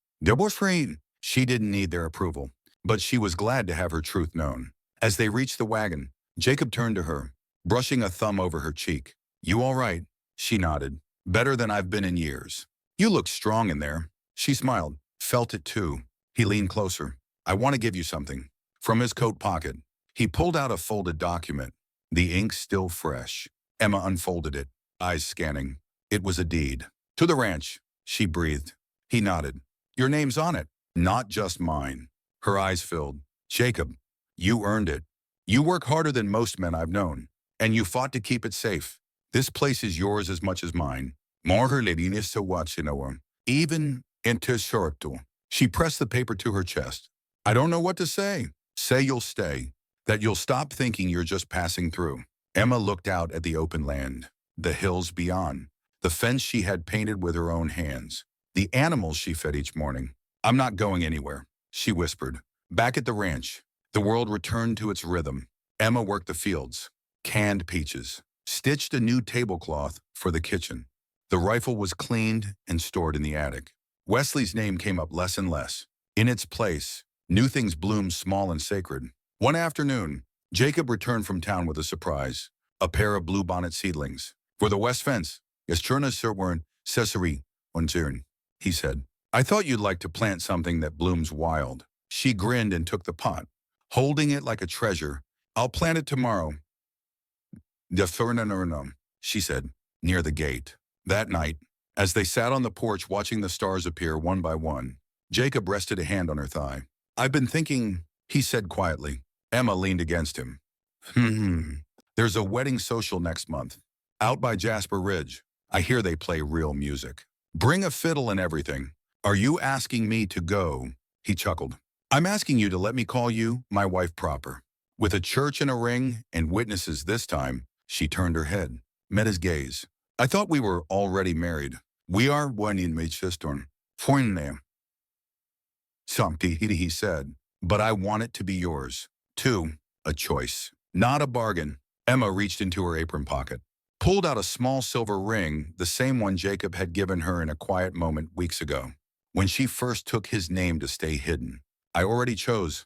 She didn't need their approval, but she was glad to have her truth known. As they reached the wagon, Jacob turned to her, brushing a thumb over her cheek. You all right? She nodded. Better than I've been in years. You look strong in there. She smiled, felt it too. He leaned closer. I want to give you something. From his coat pocket, he pulled out a folded document, the ink still fresh. Emma unfolded it, eyes scanning. It was a deed. To the ranch, she breathed. He nodded. Your name's on it, not just mine. Her eyes filled. Jacob, you earned it. You work harder than most men I've known, and you fought to keep it safe. This place is yours as much as mine. Even into shortu. She pressed the paper to her chest. I don't know what to say. Say you'll stay. That you'll stop thinking you're just passing through. Emma looked out at the open land, the hills beyond, the fence she had painted with her own hands, the animals she fed each morning. I'm not going anywhere, she whispered. Back at the ranch, the world returned to its rhythm. Emma worked the fields, canned peaches, stitched a new tablecloth for the kitchen. The rifle was cleaned and stored in the attic. Wesley's name came up less and less. In its place, new things bloomed small and sacred. One afternoon, Jacob returned from town with a surprise, a pair of bluebonnet seedlings. For the west fence, Yaschurna Sirwern Cesare Unzern, he said. I thought you'd like to plant something that blooms wild. She grinned and took the pot, holding it like a treasure. I'll plant it tomorrow. Defernanurnum, she said, near the gate. That night, as they sat on the porch watching the stars appear one by one, Jacob rested a hand on her thigh. I've been thinking, he said quietly. Emma leaned against him. There's a wedding social next month. Out by Jasper Ridge. I hear they play real music. Bring a fiddle and everything. Are you asking me to go? He chuckled. I'm asking you to let me call you my wife proper. With a church and a ring and witnesses this time, she turned her head, met his gaze. I thought we were already married. We are one in my sister. Freunde. Something, he said, but I want it to be yours. Too, a choice, not a bargain. Emma reached into her apron pocket, pulled out a small silver ring, the same one Jacob had given her in a quiet moment weeks ago, when she first took his name to stay hidden. I already chose.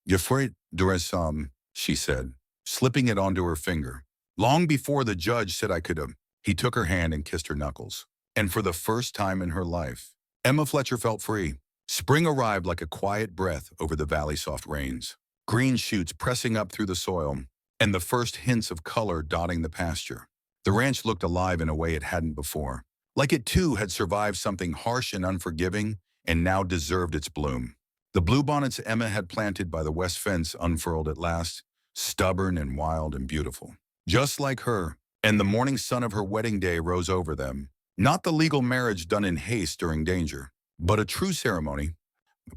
Gefreut Duresam, she said, slipping it onto her finger. Long before the judge said I could have, he took her hand and kissed her knuckles. And for the first time in her life, Emma Fletcher felt free. Spring arrived like a quiet breath over the valley-soft rains. Green shoots pressing up through the soil, and the first hints of color dotting the pasture. The ranch looked alive in a way it hadn't before, like it too had survived something harsh and unforgiving and now deserved its bloom. The bluebonnets Emma had planted by the west fence unfurled at last, stubborn and wild and beautiful. Just like her, and the morning sun of her wedding day rose over them. Not the legal marriage done in haste during danger, but a true ceremony,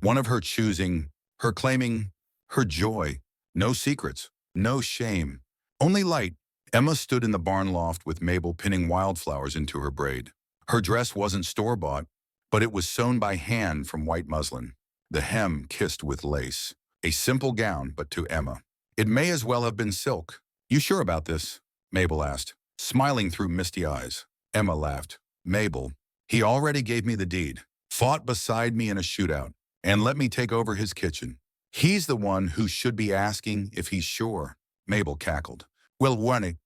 one of her choosing, her claiming, her joy. No secrets, no shame, only light. Emma stood in the barn loft with Mabel pinning wildflowers into her braid. Her dress wasn't store-bought, but it was sewn by hand from white muslin, the hem kissed with lace. A simple gown, but to Emma, it may as well have been silk. You sure about this? Mabel asked, smiling through misty eyes. Emma laughed. Mabel, he already gave me the deed, fought beside me in a shootout, and let me take over his kitchen. He's the one who should be asking if he's sure. Mabel cackled. Well, Warnie,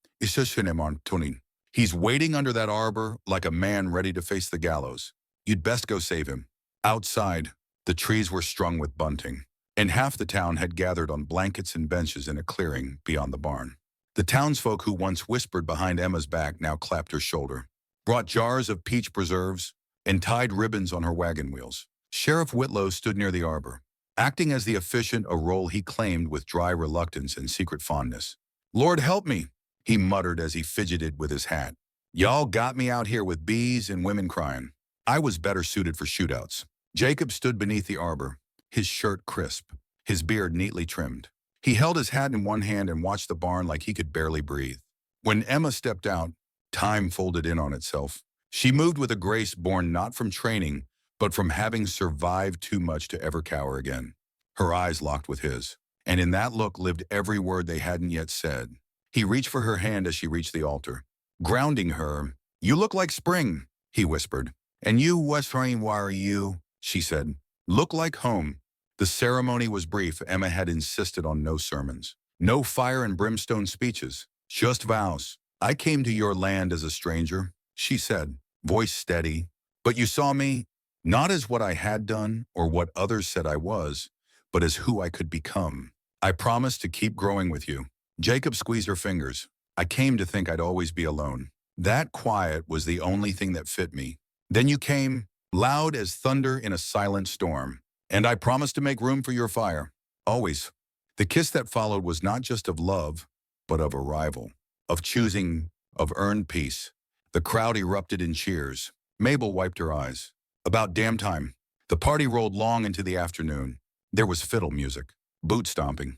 Tony. He's waiting under that arbor like a man ready to face the gallows. You'd best go save him. Outside, the trees were strung with bunting, and half the town had gathered on blankets and benches in a clearing beyond the barn. The townsfolk who once whispered behind Emma's back now clapped her shoulder, brought jars of peach preserves, and tied ribbons on her wagon wheels. Sheriff Whitlow stood near the arbor, acting as the officiant, a role he claimed with dry reluctance and secret fondness. Lord help me, he muttered as he fidgeted with his hat. Y'all got me out here with bees and women crying. I was better suited for shootouts. Jacob stood beneath the arbor, his shirt crisp, his beard neatly trimmed. He held his hat in one hand and watched the barn like he could barely breathe. When Emma stepped out, time folded in on itself. She moved with a grace born not from training, but from having survived too much to ever cower again. Her eyes locked with his, and in that look lived every word they hadn't yet said. He reached for her hand as she reached the altar, grounding her. You look like spring, he whispered. And you, West Rain, why are you? She said. Look like home. The ceremony was brief. Emma had insisted on no sermons, no fire and brimstone speeches, just vows. I came to your land as a stranger, she said, voice steady. But you saw me, not as what I had done or what others said I was, but as who I could become. I promised to keep growing with you. Jacob squeezed her fingers. I came to think I'd always be alone. That quiet was the only thing that fit me. Then you came, loud as thunder in a silent storm. And I promised to make room for your fire. Always. The kiss that followed was not just of love, but of arrival, of choosing, of earned peace. The crowd erupted in cheers. Mabel wiped her eyes. About damn time. The party rolled long into the afternoon. There was fiddle music, boot stomping,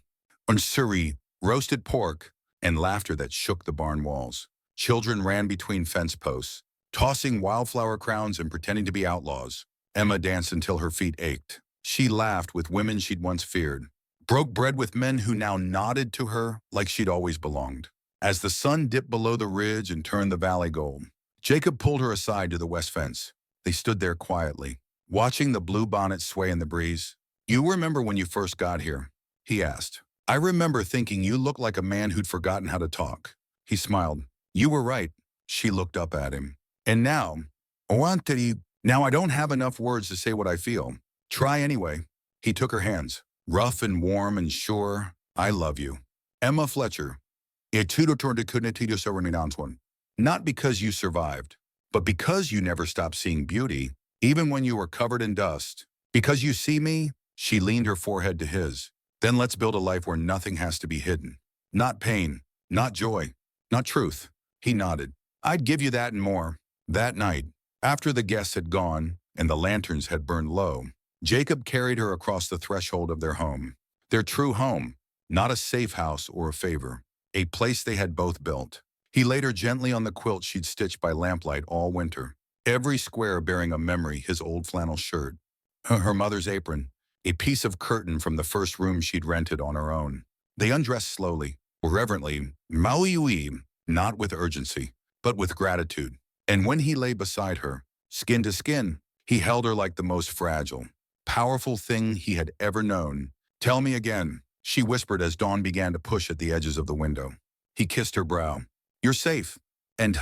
unsuri, roasted pork, and laughter that shook the barn walls. Children ran between fence posts, tossing wildflower crowns and pretending to be outlaws. Emma danced until her feet ached. She laughed with women she'd once feared, broke bread with men who now nodded to her like she'd always belonged. As the sun dipped below the ridge and turned the valley gold, Jacob pulled her aside to the west fence. They stood there quietly, watching the blue bonnet sway in the breeze. You remember when you first got here? He asked. I remember thinking you looked like a man who'd forgotten how to talk. He smiled. You were right. She looked up at him. And now, now I don't have enough words to say what I feel. Try anyway. He took her hands. rough and warm and sure, I love you. Emma Fletcher. Not because you survived, but because you never stopped seeing beauty, even when you were covered in dust. Because you see me, she leaned her forehead to his. Then let's build a life where nothing has to be hidden. Not pain, not joy, not truth. He nodded. I'd give you that and more. That night, after the guests had gone and the lanterns had burned low, Jacob carried her across the threshold of their home. Their true home, not a safe house or a favor, a place they had both built. He laid her gently on the quilt she'd stitched by lamplight all winter, every square bearing a memory: his old flannel shirt, her mother's apron, a piece of curtain from the first room she'd rented on her own. They undressed slowly, reverently, Maui, not with urgency, but with gratitude. And when he lay beside her, skin to skin, he held her like the most fragile, powerful thing he had ever known. Tell me again, she whispered as dawn began to push at the edges of the window. He kissed her brow. You're safe. And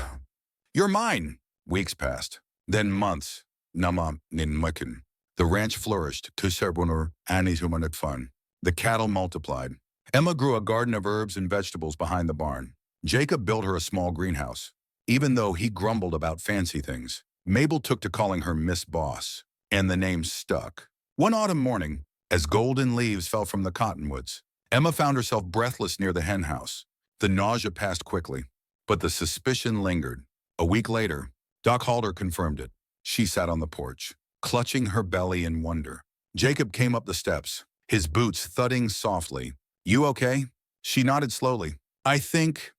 you're mine. Weeks passed. Then months. Nama ninmukin. The ranch flourished. Tusarbunur anizumanet fun. The cattle multiplied. Emma grew a garden of herbs and vegetables behind the barn. Jacob built her a small greenhouse. Even though he grumbled about fancy things, Mabel took to calling her Miss Boss, and the name stuck. One autumn morning, as golden leaves fell from the cottonwoods, Emma found herself breathless near the hen house. The nausea passed quickly, but the suspicion lingered. A week later, Doc Halder confirmed it. She sat on the porch, clutching her belly in wonder. Jacob came up the steps, his boots thudding softly. You okay? She nodded slowly. I think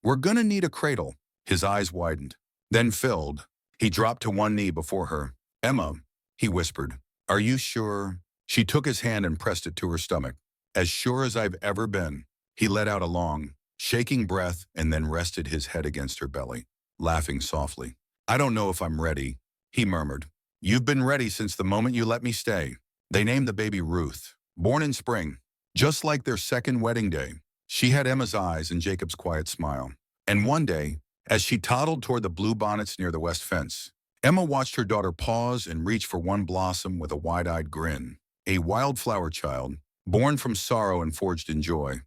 we're gonna need a cradle. His eyes widened, then filled. He dropped to one knee before her. Emma, he whispered, are you sure? She took his hand and pressed it to her stomach. As sure as I've ever been. He let out a long, shaking breath and then rested his head against her belly, laughing softly. I don't know if I'm ready, he murmured. You've been ready since the moment you let me stay. They named the baby Ruth, born in spring, just like their second wedding day. She had Emma's eyes and Jacob's quiet smile. And one day, as she toddled toward the blue bonnets near the west fence, Emma watched her daughter pause and reach for one blossom with a wide-eyed grin. A wildflower child, born from sorrow and forged in joy.